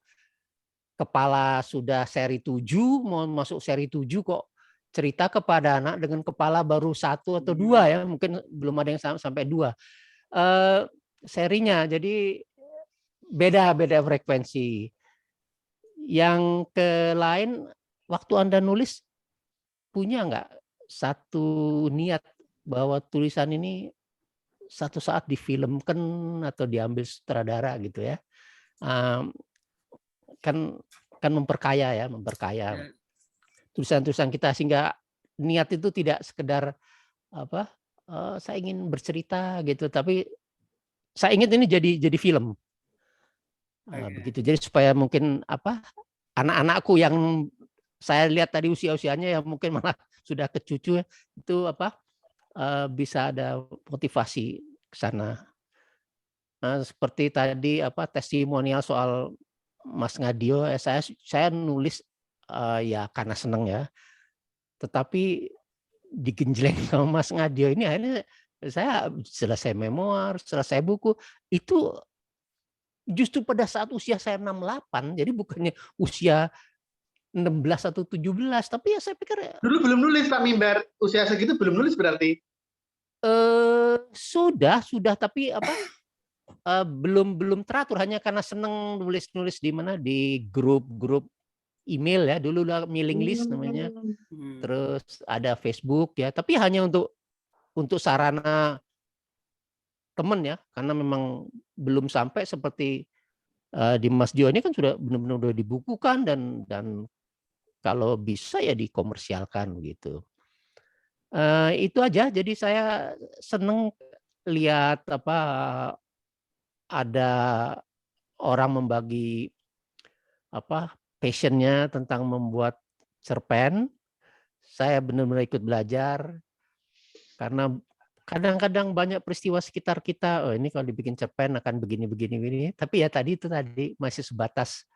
kepala sudah seri 7 mau masuk seri 7 kok cerita kepada anak dengan kepala baru 1 atau 2 ya, mungkin belum ada yang sampai 2 serinya. Jadi beda frekuensi. Yang ke lain, waktu Anda nulis punya nggak satu niat bahwa tulisan ini satu saat difilmkan atau diambil sutradara gitu ya, kan memperkaya tulisan-tulisan kita, sehingga niat itu tidak sekedar saya ingin bercerita gitu, tapi saya ingin ini jadi film. Begitu. Jadi supaya mungkin anak-anakku yang saya lihat tadi usianya yang mungkin malah sudah ke cucu itu bisa ada motivasi ke sana. Nah, seperti tadi testimonial soal Mas Ngadio, saya nulis ya karena seneng ya. Tetapi digenjleng sama Mas Ngadio ini akhirnya saya selesai memoir, selesai buku itu justru pada saat usia saya 68, jadi bukannya usia 16 atau 17, tapi ya saya pikir dulu belum nulis Pak Mimbar, usia segitu belum nulis berarti? Sudah, tapi belum teratur, hanya karena seneng nulis di mana, di grup email ya, dulu lah mailing list namanya. Terus ada Facebook ya, tapi hanya untuk sarana teman ya, karena memang belum sampai seperti di Mas Dio ini kan sudah benar-benar udah dibukukan dan kalau bisa ya dikomersialkan gitu. Itu aja. Jadi saya seneng lihat ada orang membagi passionnya tentang membuat cerpen. Saya benar-benar ikut belajar karena kadang-kadang banyak peristiwa sekitar kita. Oh, ini kalau dibikin cerpen akan begini. Tapi ya tadi masih sebatas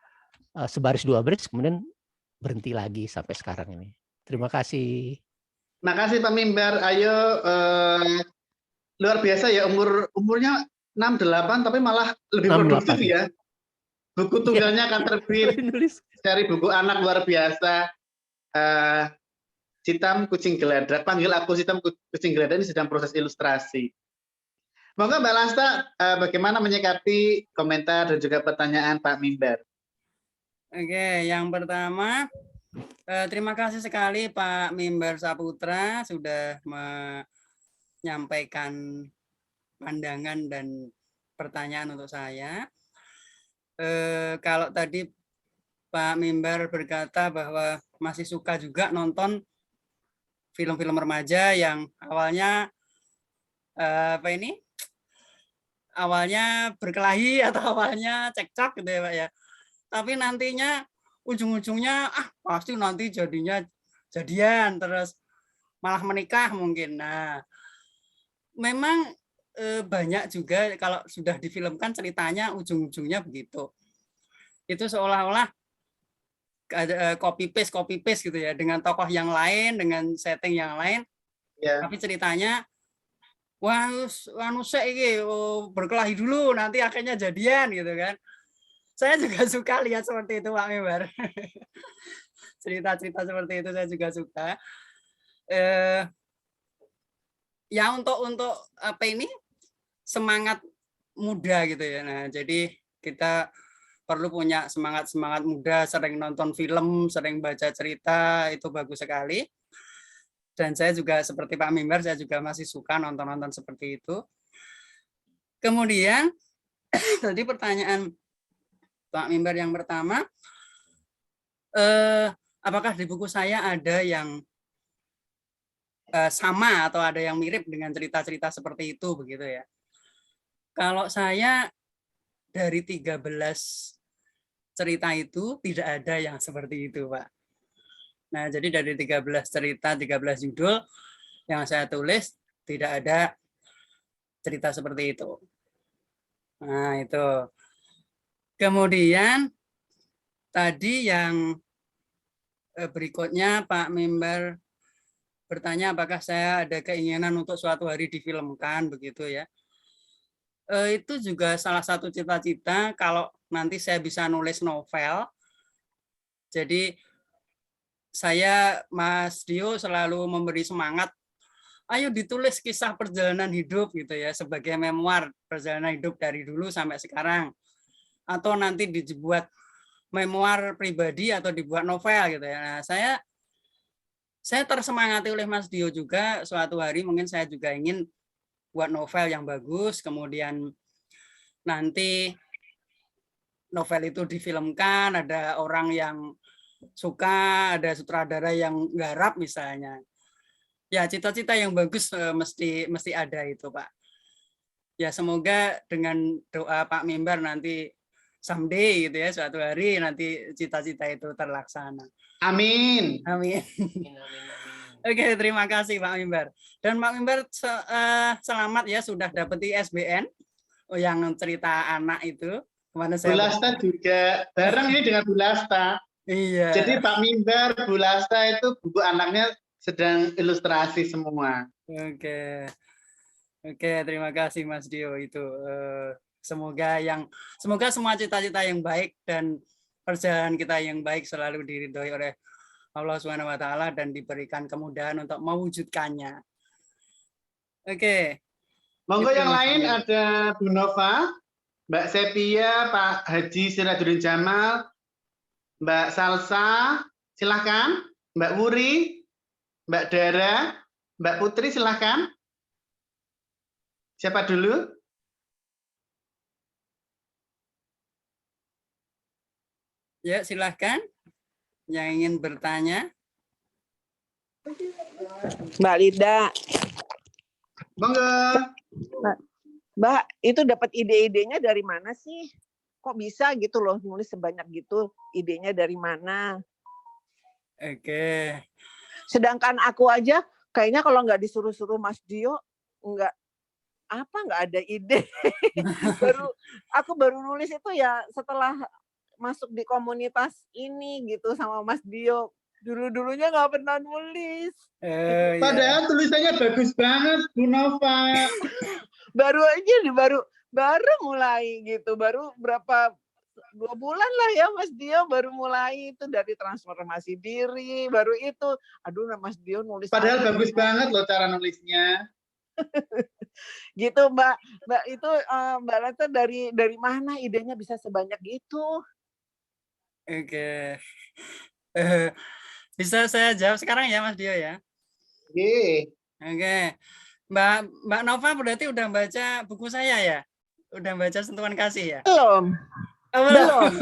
sebaris dua baris, kemudian berhenti lagi sampai sekarang ini. Terima kasih. Makasih Pak Mimbar. Ayo, luar biasa ya, umurnya 68 tapi malah lebih 68. produktif ya. Buku tunggalnya akan terbit, seri buku anak luar biasa. Citam Kucing Geladak, panggil aku Citam Kucing Geladak, ini sedang proses ilustrasi. Monggo Mbak Lasta, bagaimana menyikapi komentar dan juga pertanyaan Pak Mimbar? Oke, yang pertama, terima kasih sekali Pak Mimbar Saputra sudah menyampaikan pandangan dan pertanyaan untuk saya. Kalau tadi Pak Mimbar berkata bahwa masih suka juga nonton film-film remaja yang awalnya awalnya berkelahi atau awalnya cekcok gitu ya Pak ya. Tapi nantinya ujung-ujungnya pasti nanti jadinya jadian terus malah menikah mungkin. Nah, memang banyak juga kalau sudah difilmkan ceritanya ujung-ujungnya begitu. Itu seolah-olah ada copy paste gitu ya dengan tokoh yang lain, dengan setting yang lain. Ya. Tapi ceritanya wah ini berkelahi dulu nanti akhirnya jadian gitu kan. Saya juga suka lihat seperti itu Pak Mimbar. Cerita-cerita seperti itu saya juga suka. Ya untuk apa ini semangat muda gitu ya. Nah, jadi kita perlu punya semangat muda, sering nonton film, sering baca cerita, itu bagus sekali. Dan saya juga seperti Pak Mimbar, saya juga masih suka nonton-nonton seperti itu. Kemudian tadi pertanyaan Pak Mimbar yang pertama, apakah di buku saya ada yang sama atau ada yang mirip dengan cerita-cerita seperti itu begitu ya? Kalau saya dari 13 cerita itu tidak ada yang seperti itu, Pak. Nah, jadi dari 13 cerita, 13 judul yang saya tulis tidak ada cerita seperti itu. Nah, itu. Kemudian tadi yang berikutnya Pak Mimbar bertanya apakah saya ada keinginan untuk suatu hari difilmkan begitu ya. Itu juga salah satu cita-cita kalau nanti saya bisa nulis novel. Jadi saya Mas Dio selalu memberi semangat, ayo ditulis kisah perjalanan hidup gitu ya sebagai memoir perjalanan hidup dari dulu sampai sekarang. Atau nanti dibuat memoir pribadi atau dibuat novel gitu ya. Nah, saya tersemangati oleh Mas Dio juga suatu hari mungkin saya juga ingin buat novel yang bagus, kemudian nanti novel itu difilmkan, ada orang yang suka, ada sutradara yang garap misalnya. Ya, cita-cita yang bagus mesti ada itu, Pak. Ya, semoga dengan doa Pak Mimbar nanti someday gitu ya, suatu hari nanti cita-cita itu terlaksana. Amin. Amin. Oke, terima kasih Pak Mimbar. Dan Pak Mimbar selamat ya sudah dapat ISBN yang cerita anak itu. Bu Lasta juga bareng ini dengan Bu Lasta. Iya. Jadi Pak Mimbar, Bu Lasta itu buku anaknya sedang ilustrasi semua. Oke, terima kasih Mas Dio itu. Semoga semua cita-cita yang baik dan perjalanan kita yang baik selalu diridhoi oleh Allah Subhanahu wa taala dan diberikan kemudahan untuk mewujudkannya. Oke. Monggo yang lain ada Bu Nova, Mbak Sepia, Pak Haji Sirajuddin Jamal, Mbak Salsa, silahkan. Mbak Wuri, Mbak Dara, Mbak Putri, silahkan. Siapa dulu? Ya, silahkan. Yang ingin bertanya. Mbak Linda. Monggo. Mbak, itu dapat ide-idenya dari mana sih? Kok bisa gitu loh nulis sebanyak gitu? Idenya dari mana? Oke. Sedangkan aku aja kayaknya kalau nggak disuruh-suruh Mas Dio nggak ada ide. Aku baru nulis itu ya setelah masuk di komunitas ini gitu sama Mas Dio. Dulu-dulunya nggak pernah nulis. Padahal tulisannya bagus banget, Bu Nova. baru mulai gitu, baru berapa 2 bulan lah ya Mas Dio baru mulai itu dari transformasi diri, baru itu. Aduh, Mas Dio nulis. Padahal bagus banget loh cara nulisnya. Gitu Mbak itu Mbak Lata dari mana idenya bisa sebanyak gitu? Oke. Bisa saya jawab sekarang ya Mas Dio ya? Oke. Oke. Mbak Nova berarti udah baca buku saya ya? Udah baca Sentuhan Kasih ya? Belum. Oh, Belum.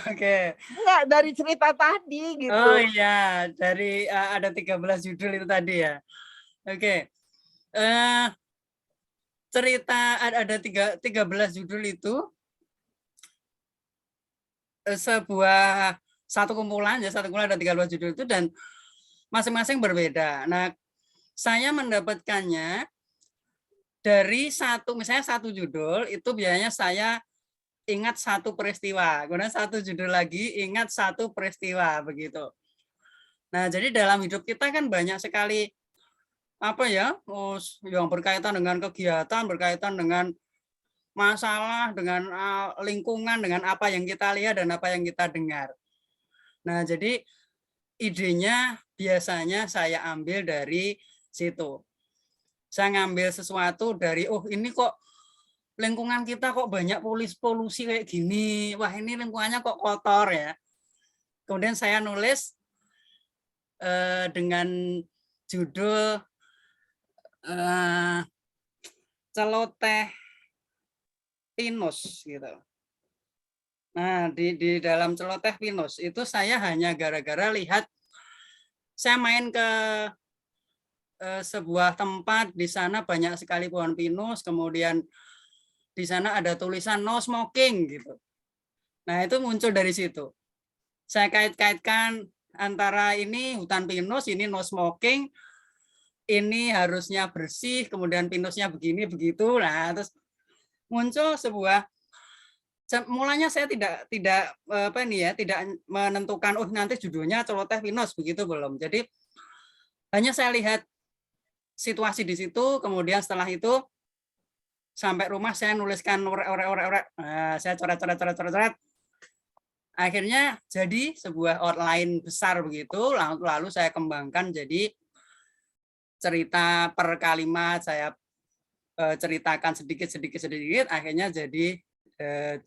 Oke. Enggak, dari cerita tadi gitu. Oh iya, dari ada 13 judul itu tadi ya. Oke. Cerita ada 13 judul itu sebuah satu kumpulan ada 13 judul itu dan masing-masing berbeda. Nah, saya mendapatkannya dari misalnya satu judul itu biasanya saya ingat satu peristiwa, kemudian satu judul lagi ingat satu peristiwa begitu. Nah, jadi dalam hidup kita kan banyak sekali apa ya, yang berkaitan dengan kegiatan, berkaitan dengan masalah, dengan lingkungan, dengan apa yang kita lihat dan apa yang kita dengar. Nah, jadi idenya biasanya saya ambil dari situ. Saya ngambil sesuatu dari, oh ini kok lingkungan kita kok banyak polusi kayak gini, wah ini lingkungannya kok kotor ya. Kemudian saya nulis dengan judul celoteh pinus gitu. Nah, di dalam celoteh pinus itu saya hanya gara-gara lihat, saya main ke sebuah tempat, di sana banyak sekali pohon pinus, kemudian di sana ada tulisan no smoking gitu. Nah, itu muncul dari situ. Saya kait-kaitkan antara ini hutan pinus, ini no smoking, ini harusnya bersih, kemudian pinusnya begini begitu. Nah, terus muncul sebuah, mulanya saya tidak menentukan oh nanti judulnya celoteh pinus begitu, belum. Jadi hanya saya lihat situasi di situ, kemudian setelah itu sampai rumah saya nuliskan saya coret. Akhirnya jadi sebuah outline besar begitu, lalu saya kembangkan jadi cerita per kalimat, saya ceritakan sedikit, akhirnya jadi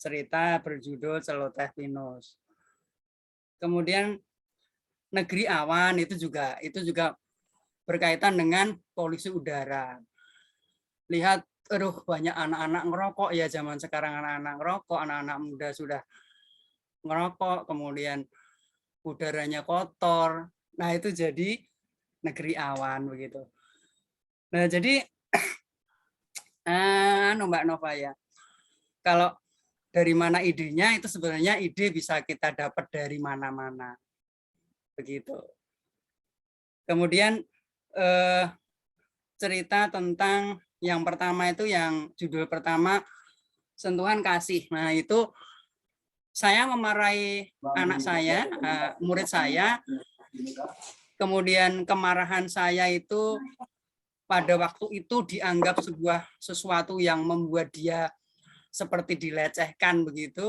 cerita berjudul Celoteh Pinus. Kemudian Negeri Awan itu juga berkaitan dengan polusi udara. Lihat, aduh banyak anak-anak ngerokok ya, zaman sekarang anak-anak ngerokok, anak-anak muda sudah ngerokok, kemudian udaranya kotor. Nah, itu jadi Negeri Awan begitu. Nah, jadi Mbak Nova ya, kalau dari mana idenya, itu sebenarnya ide bisa kita dapat dari mana-mana begitu. Kemudian cerita tentang yang pertama itu, yang judul pertama Sentuhan Kasih. Nah, itu saya memarahi anak saya, murid saya, kemudian kemarahan saya itu pada waktu itu dianggap sesuatu yang membuat dia seperti dilecehkan begitu.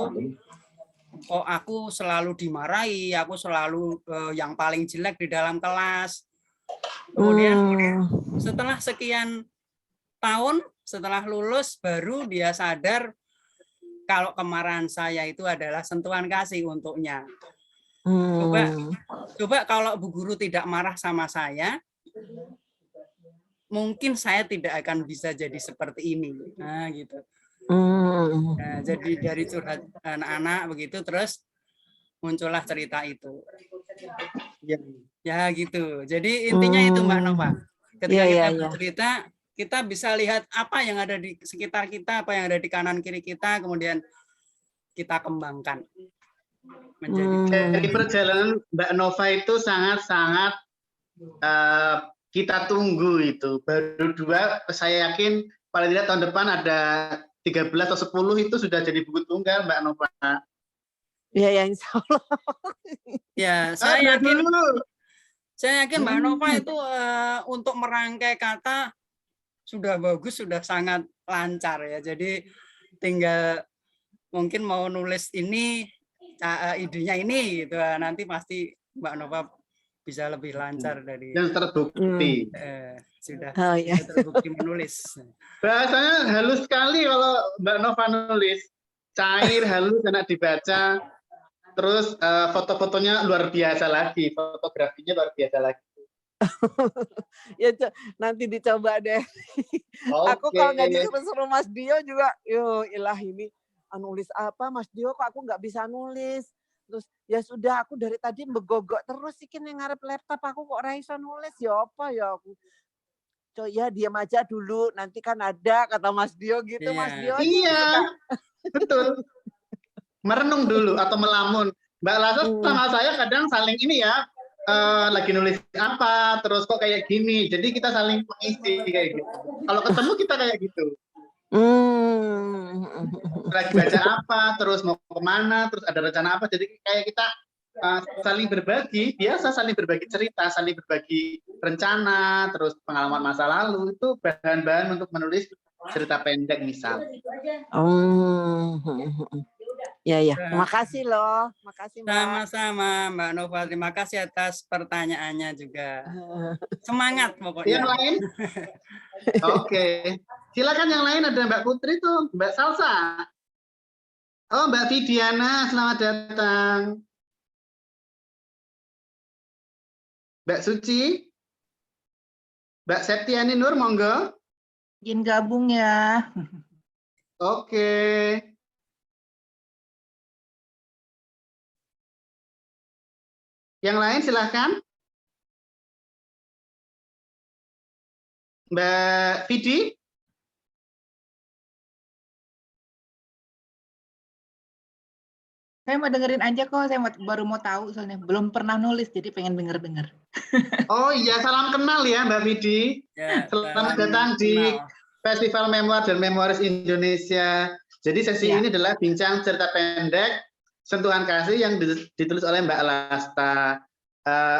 Oh, aku selalu dimarahi, aku selalu yang paling jelek di dalam kelas. Kemudian setelah sekian tahun, setelah lulus, baru dia sadar kalau kemarahan saya itu adalah sentuhan kasih untuknya. Coba kalau Bu Guru tidak marah sama saya, mungkin saya tidak akan bisa jadi seperti ini. Nah, gitu. Nah, jadi dari curhat anak-anak begitu, terus muncullah cerita itu. Ya gitu. Jadi intinya itu Mbak Nova. Ketika kita bercerita, kita bisa lihat apa yang ada di sekitar kita, apa yang ada di kanan kiri kita, kemudian kita kembangkan. Dari perjalanan Mbak Nova itu sangat-sangat kita tunggu itu. Baru 2, saya yakin paling tidak tahun depan ada 13 atau 10 itu sudah jadi buku tunggal Mbak Nova. Ya, insya Allah. Ya, saya yakin Mbak Nova itu untuk merangkai kata sudah bagus, sudah sangat lancar ya. Jadi tinggal mungkin mau nulis ini, idenya ini gitu. Nanti pasti Mbak Nova bisa lebih lancar dari yang terbukti. Sudah terbukti menulis. Bahasanya halus sekali kalau Mbak Nova nulis. Cair, halus, enak dibaca. Terus foto-fotonya luar biasa lagi, fotografinya luar biasa lagi. Ya nanti dicoba deh. Aku kalau nggak disuruh Mas Dio juga, yo ilah ini nulis apa Mas Dio kok aku nggak bisa nulis. Terus ya sudah aku dari tadi begogok terus iki ning ngarep laptop aku kok ora iso nulis ya apa ya aku. Ya diam aja dulu nanti kan ada kata Mas Dio gitu. Iya. Mas Dio Iya, betul. Merenung dulu atau melamun. Mbak Lasa sama saya kadang saling ini ya, lagi nulis apa, terus kok kayak gini. Jadi kita saling mengisi kayak gitu. Kalau ketemu kita kayak gitu. Lagi baca apa, terus mau kemana, terus ada rencana apa. Jadi kayak kita saling berbagi, biasa saling berbagi cerita, saling berbagi rencana, terus pengalaman masa lalu. Itu bahan-bahan untuk menulis cerita pendek misal. Ya, terima kasih loh. Makasih Mbak. Sama-sama Mbak Nova, terima kasih atas pertanyaannya juga. Semangat pokoknya. Yang lain? Oke. Silakan yang lain, ada Mbak Putri tuh, Mbak Salsa. Oh, Mbak Vidiana, selamat datang. Mbak Suci. Mbak Septiani Nur, monggo. Izin gabung ya. Oke. Yang lain silahkan. Mbak Vidi. Saya mau dengerin aja kok, saya baru mau tahu soalnya belum pernah nulis jadi pengen denger-denger. Oh iya, salam kenal ya Mbak Vidi. Ya, Selamat datang di Festival Memoir dan Memoris Indonesia. Jadi sesi ini adalah bincang cerita pendek Sentuhan Kasih yang ditulis oleh Mbak Lasta.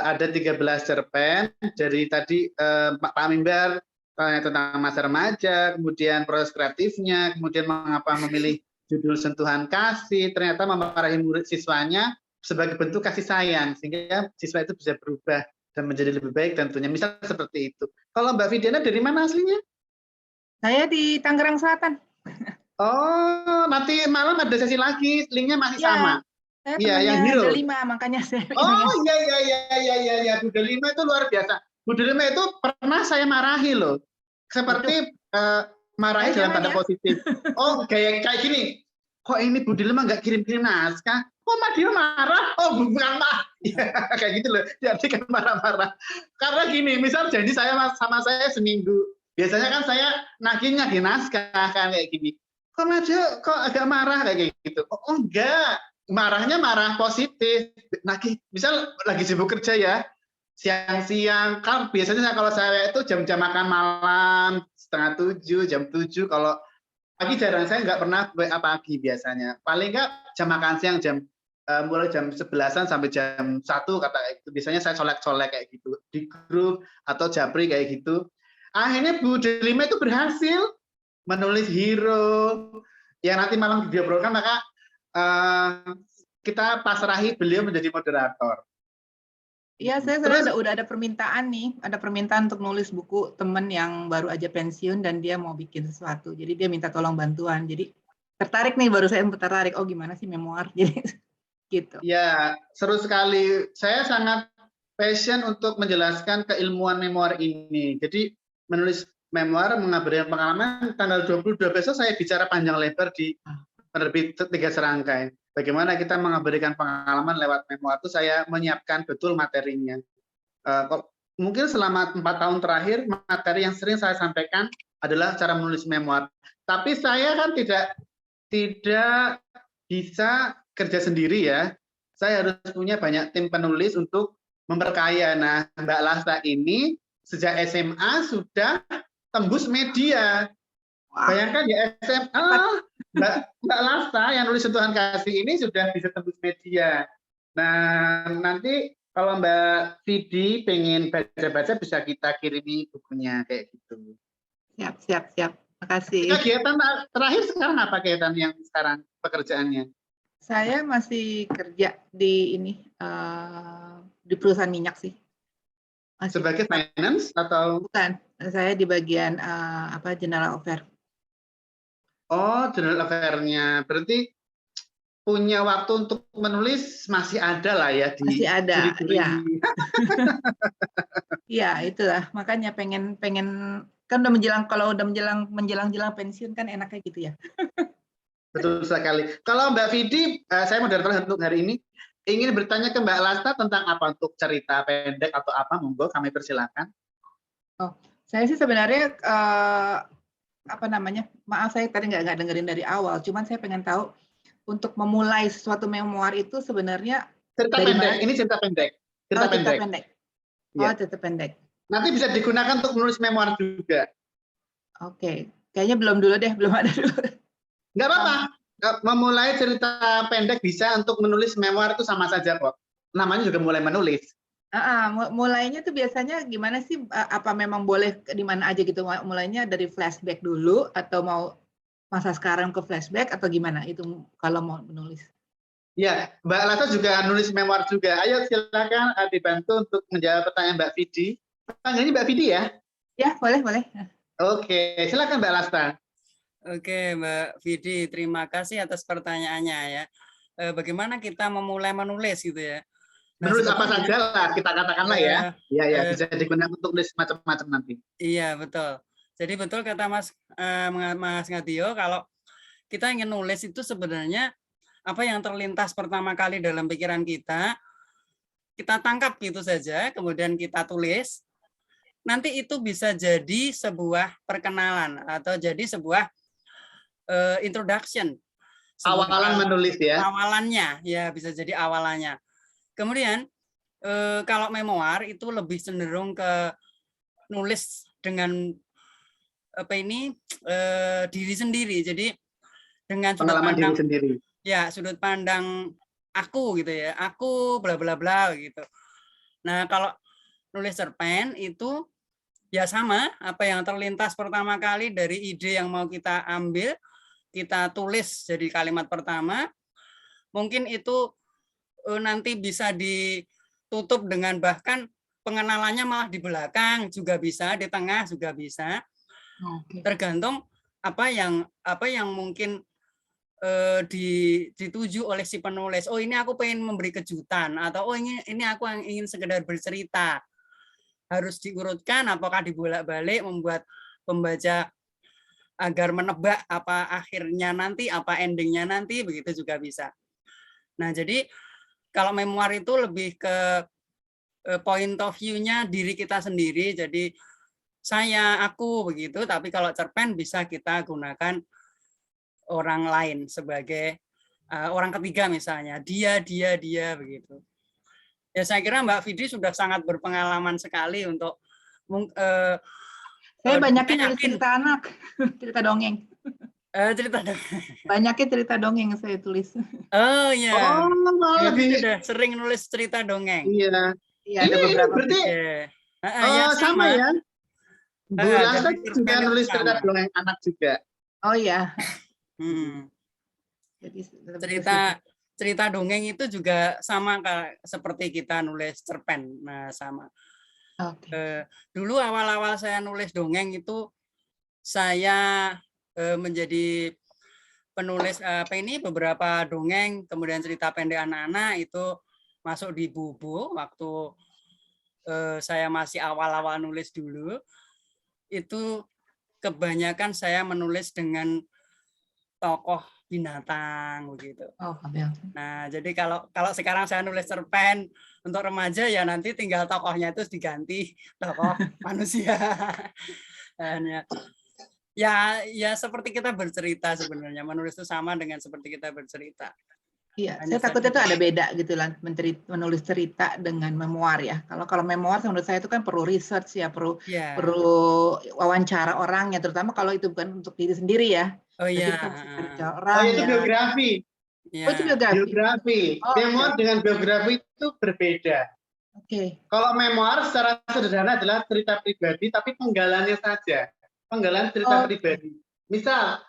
Ada 13 cerpen dari tadi Pak Mimbar tentang masa remaja, kemudian proses kreatifnya, kemudian mengapa memilih judul Sentuhan Kasih, ternyata memarahi murid siswanya sebagai bentuk kasih sayang sehingga siswa itu bisa berubah dan menjadi lebih baik tentunya. Misal seperti itu. Kalau Mbak Vidiana dari mana aslinya? Saya di Tangerang Selatan. Oh, nanti malam ada sesi lagi, linknya masih sama. Iya, yang hero. Delima, makanya saya. Oh iya, Bu Delima itu luar biasa. Bu Delima itu pernah saya marahi loh, seperti marahi dalam tanda positif. Oh kayak gini, kok ini Bu Delima nggak kirim-kirim naskah? Kok dia marah? Oh bukan mah, kayak gitu loh. Jadi kan marah-marah. Karena gini, misal janji saya sama saya seminggu, biasanya kan saya nagihnya di naskah kan kayak gini. Kok Majo kok agak marah kayak gitu? Oh enggak. Marahnya marah positif. Misal lagi sibuk kerja ya, siang-siang kan biasanya kalau saya itu jam-jam makan malam 6:30, jam 7. Kalau pagi jarang, saya nggak pernah pagi biasanya. Paling nggak jam makan siang mulai jam 11-an sampai jam 1 kata itu. Biasanya saya colek-colek kayak gitu di grup atau japri kayak gitu. Akhirnya Bu Delima itu berhasil menulis hero yang nanti malam diobrolkan, maka kita pasrahi beliau menjadi moderator. Iya, saya udah ada permintaan nih, ada permintaan untuk nulis buku temen yang baru aja pensiun dan dia mau bikin sesuatu. Jadi dia minta tolong bantuan. Jadi tertarik nih, baru saya tertarik. Oh gimana sih memoir? Jadi gitu. Ya, seru sekali. Saya sangat passion untuk menjelaskan keilmuan memoir ini. Jadi menulis memoir, mengabarkan pengalaman. Tanggal 22 besok saya bicara panjang lebar di penerbit 3 serangkai. Bagaimana kita mengabadikan pengalaman lewat memoir itu, saya menyiapkan betul materinya. Mungkin selama 4 tahun terakhir, materi yang sering saya sampaikan adalah cara menulis memoir. Tapi saya kan tidak bisa kerja sendiri ya. Saya harus punya banyak tim penulis untuk memperkaya. Nah, Mbak Lasta ini sejak SMA sudah tembus media. Bayangkan ya, SMA Mbak Lasta yang nulis Sentuhan Kasih ini sudah bisa tembus media. Nah, nanti kalau Mbak Vidi pengen baca-baca bisa kita kirimi bukunya kayak gitu. Siap. Makasih. Kegiatan terakhir sekarang apa kegiatan yang sekarang pekerjaannya? Saya masih kerja di di perusahaan minyak sih. Sebagai finance atau? Bukan, saya di bagian general affair. Oh, general affair-nya. Berarti punya waktu untuk menulis masih ada lah ya di. Masih ada, ya. Iya, itulah. Makanya pengen kan udah menjelang, kalau udah menjelang pensiun kan enaknya gitu ya. Betul sekali. Kalau Mbak Vidi, saya moderator untuk hari ini, ingin bertanya ke Mbak Lasta tentang apa, untuk cerita pendek atau apa, monggo kami persilakan. Saya sih sebenarnya apa namanya? Maaf saya tadi nggak dengerin dari awal. Cuman saya pengen tahu untuk memulai sesuatu memoir itu sebenarnya Cerita dari pendek, mana? ini cerita pendek. Cerita Cerita pendek. pendek. Iya. Cerita pendek. Nanti bisa digunakan untuk menulis memoir juga. Oke. Kayaknya belum dulu deh, belum ada dulu. Nggak apa-apa. Memulai cerita pendek bisa, untuk menulis memoir itu sama saja kok. Namanya juga mulai menulis. Mulainya tuh biasanya gimana sih? Apa memang boleh di mana aja gitu? Mulainya dari flashback dulu atau mau masa sekarang ke flashback atau gimana? Itu kalau mau menulis. Ya, Mbak Lasta juga nulis memoir juga. Ayo silakan dibantu untuk menjawab pertanyaan Mbak Vidi. Panggilnya Mbak Vidi ya? Ya, boleh. Oke, silakan Mbak Lasta. Oke, Mbak Vidi, terima kasih atas pertanyaannya ya. Bagaimana kita memulai menulis gitu ya? Menulis apa saja lah, kita katakanlah ya. Iya, bisa digunakan untuk nulis macam-macam nanti. Iya, betul. Jadi betul kata Mas Ngadio, kalau kita ingin nulis itu sebenarnya apa yang terlintas pertama kali dalam pikiran kita tangkap gitu saja, kemudian kita tulis. Nanti itu bisa jadi sebuah perkenalan atau jadi sebuah introduction. Awalan menulis ya. Awalannya, ya bisa jadi awalannya. Kemudian kalau memoir itu lebih cenderung ke nulis dengan diri sendiri. Jadi dengan sudut pandang diri sendiri. Ya, sudut pandang aku gitu ya. Aku bla bla bla gitu. Nah, kalau nulis cerpen itu ya sama, apa yang terlintas pertama kali dari ide yang mau kita ambil, kita tulis jadi kalimat pertama. Mungkin itu nanti bisa ditutup dengan bahkan pengenalannya malah di belakang juga bisa, di tengah juga bisa. Tergantung apa yang mungkin dituju oleh si penulis. Oh, ini aku pengen memberi kejutan, atau oh ini aku yang ingin sekedar bercerita. Harus diurutkan, apakah dibolak-balik membuat pembaca agar menebak apa akhirnya nanti, apa endingnya nanti, begitu juga bisa. Nah, jadi kalau memoir itu lebih ke point of view-nya diri kita sendiri, jadi saya, aku begitu, tapi kalau cerpen bisa kita gunakan orang lain sebagai orang ketiga misalnya, dia begitu. Ya saya kira Mbak Vidi sudah sangat berpengalaman sekali untuk saya banyakin dari cerita anak, cerita dongeng. Cerita dongeng. Banyakin cerita dongeng yang saya tulis. Oh iya. Lebih sudah sering nulis cerita dongeng. Iya. Iya, ada beberapa. Berarti ya, sama ya. Bu Lasta juga nulis cerita dongeng anak juga. Oh iya. Jadi cerita dongeng itu juga sama seperti kita nulis cerpen. Nah, sama. Dulu awal-awal saya nulis dongeng itu saya menjadi penulis beberapa dongeng, kemudian cerita pendek anak-anak itu masuk di Bubu waktu saya masih awal-awal nulis dulu. Itu kebanyakan saya menulis dengan tokoh binatang begitu. Nah, jadi kalau sekarang saya nulis cerpen untuk remaja ya nanti tinggal tokohnya itu diganti tokoh manusia. Dan ya seperti kita bercerita sebenarnya, menulis itu sama dengan seperti kita bercerita. Iya, saya takutnya itu ada beda gitu lah, menulis cerita dengan memoir ya. Kalau memoir menurut saya itu kan perlu research ya, perlu wawancara orang ya, terutama kalau itu bukan untuk diri sendiri ya. Oh iya. Itu biografi. Oh itu biografi. Memoir dengan biografi itu berbeda. Oke. Kalau memoir secara sederhana adalah cerita pribadi, tapi penggalannya saja, penggalan cerita pribadi. Misal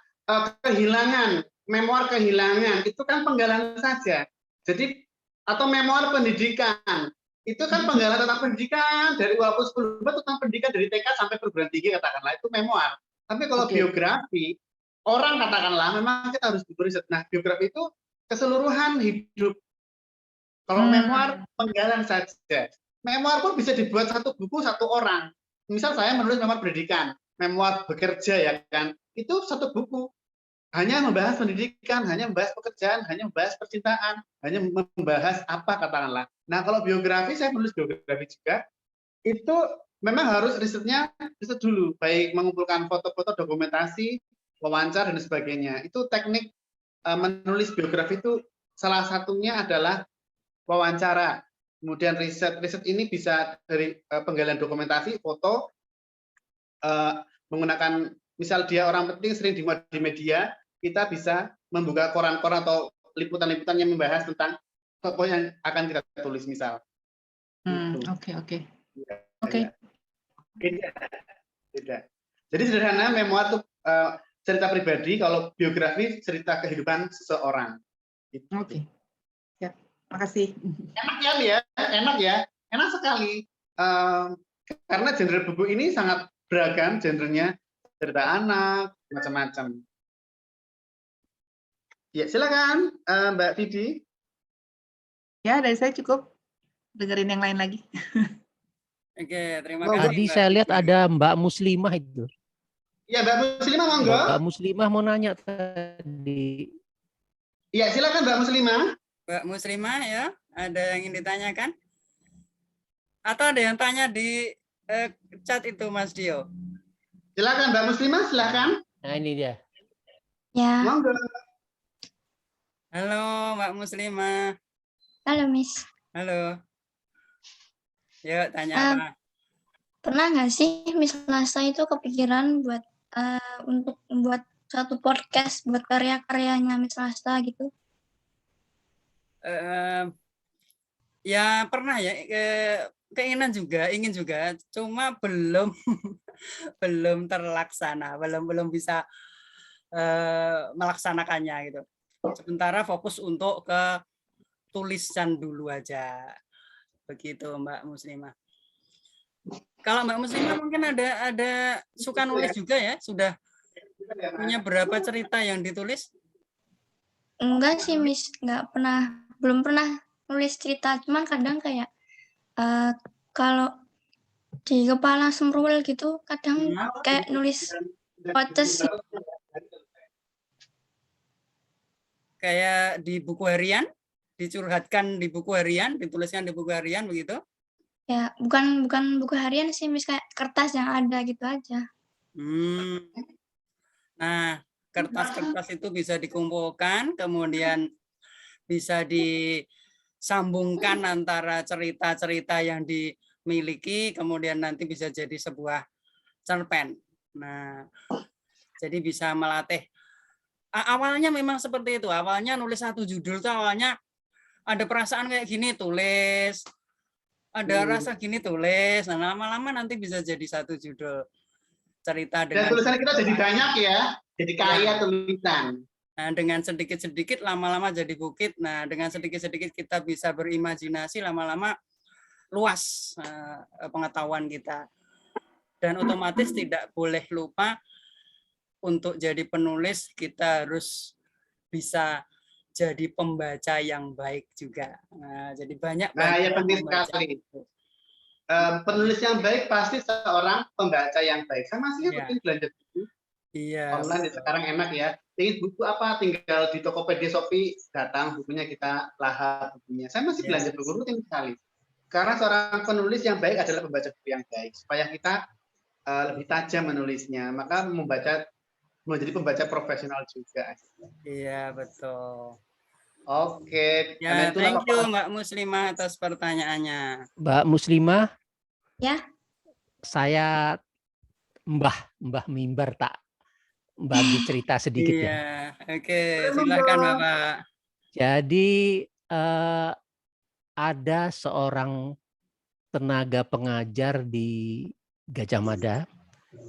kehilangan. Memoir kehilangan itu kan penggalan saja. Jadi atau memoir pendidikan itu kan penggalan tentang pendidikan dari walaupun 10 tentang pendidikan dari TK sampai perguruan tinggi katakanlah itu memoir. Tapi kalau biografi orang katakanlah memang kita harus beriset. Nah biografi itu keseluruhan hidup. Kalau memoir penggalan saja. Memoir pun bisa dibuat satu buku satu orang. Misal saya menulis memoir pendidikan, memoir bekerja ya kan, itu satu buku. Hanya membahas pendidikan, hanya membahas pekerjaan, hanya membahas percintaan, hanya membahas apa katakanlah. Nah kalau biografi, saya menulis biografi juga, itu memang harus riset dulu, baik mengumpulkan foto-foto, dokumentasi, wawancara dan sebagainya. Itu teknik menulis biografi itu salah satunya adalah wawancara. Kemudian riset ini bisa dari penggalian dokumentasi, foto, menggunakan misal dia orang penting sering dimuat di media, kita bisa membuka koran-koran atau liputan-liputan yang membahas tentang tokoh yang akan kita tulis misal. Oke. Beda. Jadi sederhana, memoir itu cerita pribadi, kalau biografi cerita kehidupan seseorang. Oke. Ya, makasih. Enak sekali. Karena genre buku ini sangat beragam, genrenya cerita anak, macam-macam. Ya, silakan Mbak Vidi. Ya, dari saya cukup. Dengerin yang lain lagi. Oke, terima kasih. Tadi saya lihat ada Mbak Muslimah itu. Ya, Mbak Muslimah monggo. Mbak Muslimah mau nanya tadi. Ya, silakan Mbak Muslimah. Mbak Muslimah ya, ada yang ingin ditanyakan? Atau ada yang tanya di chat itu Mas Dio? Silakan Mbak Muslimah, silakan. Nah ini dia. Ya, Monggo. Halo Mbak Muslimah. halo Miss. Halo. Yuk tanya apa? Pernah nggak sih Miss Lasta itu kepikiran buat untuk membuat satu podcast buat karya-karyanya Miss Lasta gitu? Ya pernah ya, ingin juga, cuma belum belum terlaksana, belum bisa melaksanakannya gitu. Sementara fokus untuk ke tulisan dulu aja, begitu Mbak Muslimah. Kalau Mbak Muslimah mungkin ada suka nulis juga ya, sudah punya berapa cerita yang ditulis? Enggak sih Miss, belum pernah nulis cerita, cuman kadang kayak kalau di kepala semruwel gitu, kadang kayak nulis quotes. Kayak di buku harian, dicurhatkan di buku harian, dituliskan di buku harian begitu? Ya, bukan buku harian sih Miss, kayak kertas yang ada gitu aja. Nah, kertas-kertas itu bisa dikumpulkan, kemudian bisa disambungkan antara cerita-cerita yang dimiliki, kemudian nanti bisa jadi sebuah cerpen. Nah, jadi bisa melatih. Awalnya memang seperti itu. Awalnya nulis satu judul itu awalnya ada perasaan kayak gini tulis, ada rasa gini tulis. Nah, lama-lama nanti bisa jadi satu judul cerita dengan. Dan tulisan kita jadi banyak ya, jadi kaya tulisan. Nah, dengan sedikit-sedikit lama-lama jadi bukit. Nah, dengan sedikit-sedikit kita bisa berimajinasi, lama-lama luas pengetahuan kita. Dan otomatis tidak boleh lupa untuk jadi penulis kita harus bisa jadi pembaca yang baik juga. Nah, jadi banyak. Nah, ya penting sekali. Penulis yang baik pasti seorang pembaca yang baik. Saya masih rutin belanja buku. Iya. Online sekarang enak ya. Ingin buku apa? Tinggal di Tokopedia, Shopee, datang bukunya, kita lahap bukunya. Saya masih belanja buku rutin sekali. Karena seorang penulis yang baik adalah pembaca buku yang baik. Supaya kita lebih tajam menulisnya. Maka menjadi pembaca profesional juga. Iya, betul. Oke. Ya, thank you Mbak Muslimah atas pertanyaannya. Mbak Muslimah. Ya. Saya Mbah Mimbar tak bagi cerita sedikit ya. Iya, oke, silakan Bapak. Jadi ada seorang tenaga pengajar di Gajah Mada,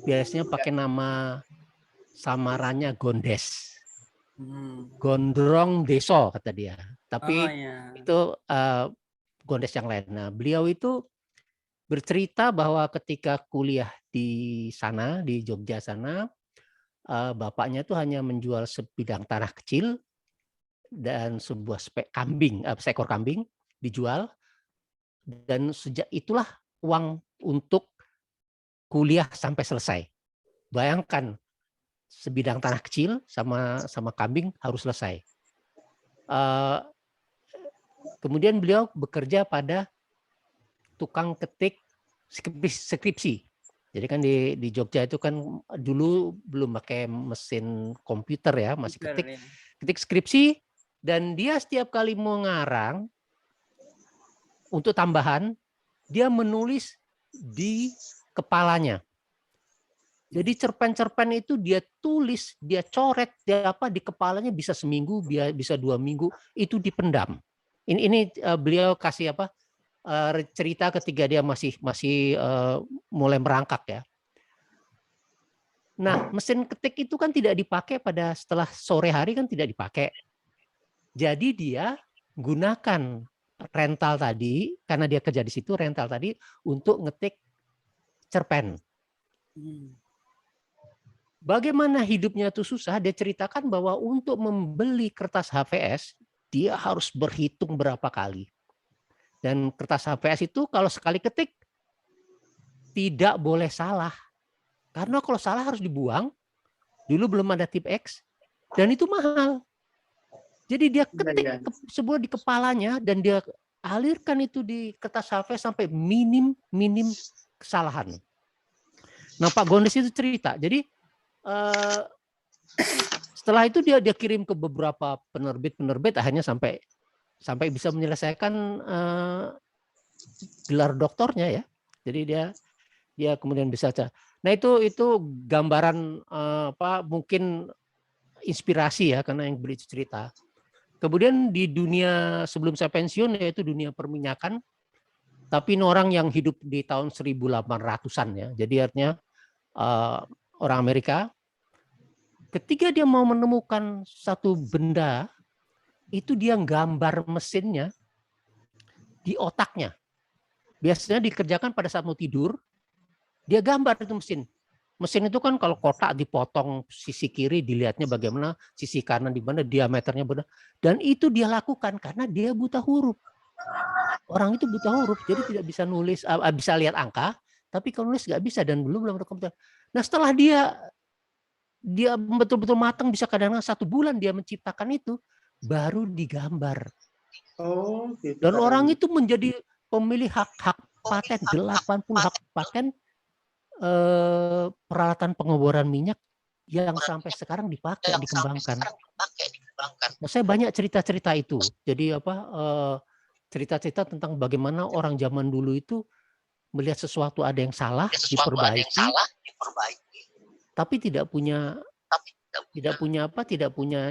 biasanya pakai nama samarannya Gondes. Gondrong Deso kata dia. Tapi itu Gondes yang lain. Nah, beliau itu bercerita bahwa ketika kuliah di sana, di Jogja sana, bapaknya itu hanya menjual sebidang tanah kecil dan sebuah seekor kambing dijual. Dan sejak itulah uang untuk kuliah sampai selesai. Bayangkan sebidang tanah kecil sama kambing harus selesai. Kemudian beliau bekerja pada tukang ketik skripsi. Jadi kan di Jogja itu kan dulu belum pakai mesin komputer ya, masih ketik skripsi, dan dia setiap kali mau ngarang untuk tambahan, dia menulis di kepalanya. Jadi cerpen-cerpen itu dia tulis, dia coret, dia di kepalanya bisa seminggu, bisa 2 minggu, itu dipendam. Ini beliau kasih cerita ketika dia masih mulai merangkak ya. Nah, mesin ketik itu kan tidak dipakai setelah sore hari kan tidak dipakai. Jadi dia gunakan rental tadi, karena dia kerja di situ, rental tadi untuk ngetik cerpen. Bagaimana hidupnya itu susah, dia ceritakan bahwa untuk membeli kertas HVS, dia harus berhitung berapa kali. Dan kertas HVS itu kalau sekali ketik tidak boleh salah. Karena kalau salah harus dibuang. Dulu belum ada tip X. Dan itu mahal. Jadi dia ketik sebuah di kepalanya dan dia alirkan itu di kertas HVS sampai minim kesalahan. Nah, Pak Gondes itu cerita. Jadi setelah itu dia kirim ke beberapa penerbit akhirnya sampai bisa menyelesaikan gelar doktornya ya. Jadi dia kemudian bisa. Nah itu gambaran mungkin inspirasi ya, karena yang beli cerita. Kemudian di dunia sebelum saya pensiun, yaitu dunia perminyakan, tapi ini orang yang hidup di tahun 1800-an ya. Jadi artinya orang Amerika, ketika dia mau menemukan satu benda, itu dia gambar mesinnya di otaknya. Biasanya dikerjakan pada saat mau tidur, dia gambar itu mesin. Mesin itu kan kalau kotak dipotong sisi kiri dilihatnya bagaimana, sisi kanan di mana, diameternya benar. Dan itu dia lakukan karena dia buta huruf. Orang itu buta huruf, jadi tidak bisa nulis, bisa lihat angka, tapi kalau nulis nggak bisa dan belum ada komputer. Nah setelah dia betul-betul matang, bisa kadang-kadang 1 bulan dia menciptakan itu, baru digambar. Gitu. Dan orang itu menjadi pemilik hak paten, 80 hak paten peralatan pengeboran minyak yang sampai sekarang dipakai, dikembangkan. Nah, saya banyak cerita-cerita itu. Jadi cerita-cerita tentang bagaimana orang zaman dulu itu melihat sesuatu ada yang salah, diperbaiki, tapi tidak punya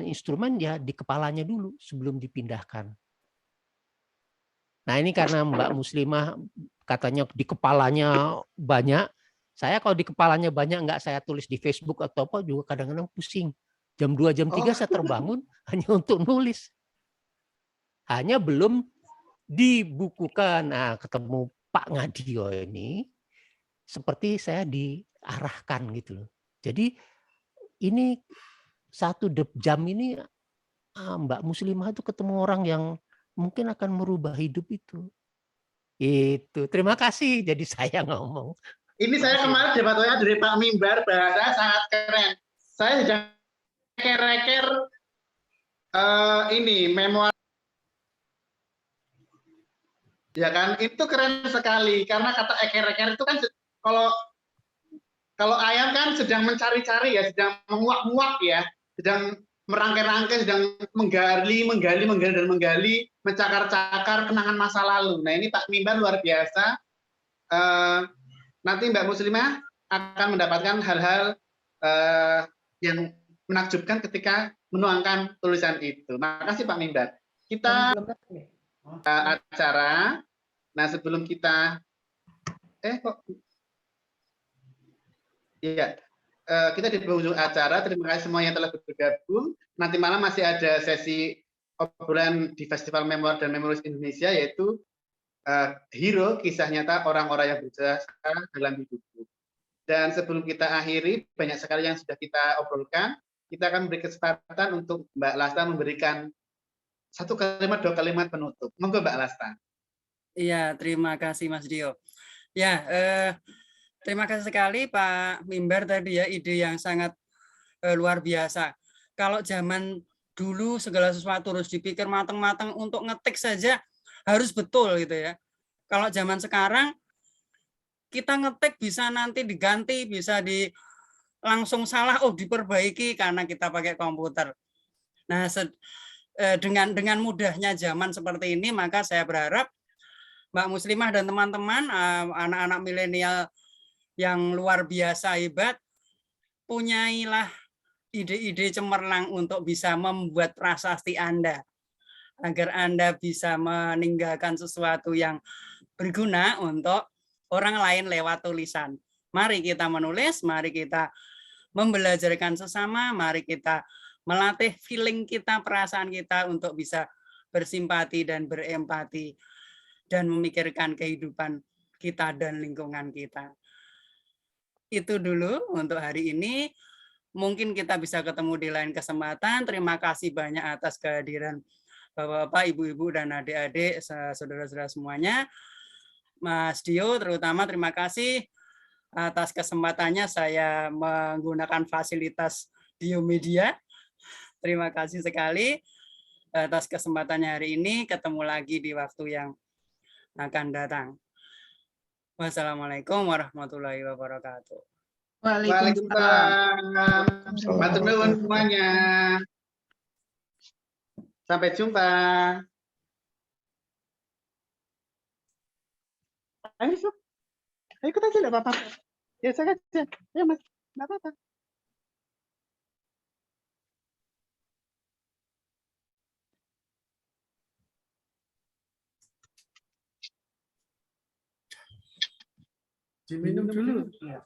instrumen ya di kepalanya dulu sebelum dipindahkan. Nah ini karena Mbak Muslimah katanya di kepalanya banyak, saya kalau di kepalanya banyak nggak saya tulis di Facebook atau apa juga kadang-kadang pusing. Jam 2, jam 3 saya terbangun hanya untuk nulis. Hanya belum dibukukan. Nah ketemu Pak Ngadio ini, seperti saya diarahkan gitu loh. Jadi ini 1 jam ini Mbak Muslimah itu ketemu orang yang mungkin akan merubah hidup itu. Itu. Terima kasih. Jadi saya ngomong. Ini saya kemarin dapat WA dari Pak Mimbar, bahasa sangat keren. Saya sedang reker-reker ini memoir. Ya kan, itu keren sekali karena kata eker-eker itu kan kalau ayam kan sedang mencari-cari ya, sedang menguak-nguak ya, sedang merangkai-rangkai, sedang menggali, mencakar-cakar kenangan masa lalu. Nah ini Pak Mimbar luar biasa. Nanti Mbak Muslimah akan mendapatkan hal-hal yang menakjubkan ketika menuangkan tulisan itu. Makasih Pak Mimbar. Kita acara. Nah sebelum kita kita di penghujung acara. Terima kasih semua yang telah bergabung. Nanti malam masih ada sesi obrolan di Festival Memoir dan Memoris Indonesia, yaitu hero, kisah nyata orang-orang yang berjasa dalam hidupku. Dan sebelum kita akhiri, banyak sekali yang sudah kita obrolkan. Kita akan beri kesempatan untuk Mbak Lasta memberikan 1 kalimat, 2 kalimat penutup. Monggo Mbak Lasta. Iya, terima kasih Mas Dio. Ya, terima kasih sekali Pak Mimbar tadi ya, ide yang sangat luar biasa. Kalau zaman dulu segala sesuatu harus dipikir matang-matang, untuk ngetik saja harus betul gitu ya. Kalau zaman sekarang kita ngetik bisa nanti diganti, bisa langsung salah, oh diperbaiki karena kita pakai komputer. Nah, dengan mudahnya zaman seperti ini, maka saya berharap Mbak Muslimah dan teman-teman, anak-anak milenial yang luar biasa hebat, punyailah ide-ide cemerlang untuk bisa membuat prasasti Anda, agar Anda bisa meninggalkan sesuatu yang berguna untuk orang lain lewat tulisan. Mari kita menulis, mari kita membelajarkan sesama, mari kita melatih feeling kita, perasaan kita untuk bisa bersimpati dan berempati dan memikirkan kehidupan kita dan lingkungan kita. Itu dulu untuk hari ini. Mungkin kita bisa ketemu di lain kesempatan. Terima kasih banyak atas kehadiran Bapak-bapak, Ibu-ibu, dan adik-adik, saudara-saudara semuanya. Mas Dio terutama terima kasih atas kesempatannya saya menggunakan fasilitas Dio Media. Terima kasih sekali atas kesempatannya hari ini. Ketemu lagi di waktu yang akan datang. Wassalamualaikum warahmatullahi wabarakatuh. Waalaikumsalam. Matur nuwun semuanya. Sampai jumpa. Ayo, Sob. Ayo ikut aja, nggak apa-apa. Ya, saya aja. Ayo, Mas. Nggak apa-apa. Diminum dulu. Ya.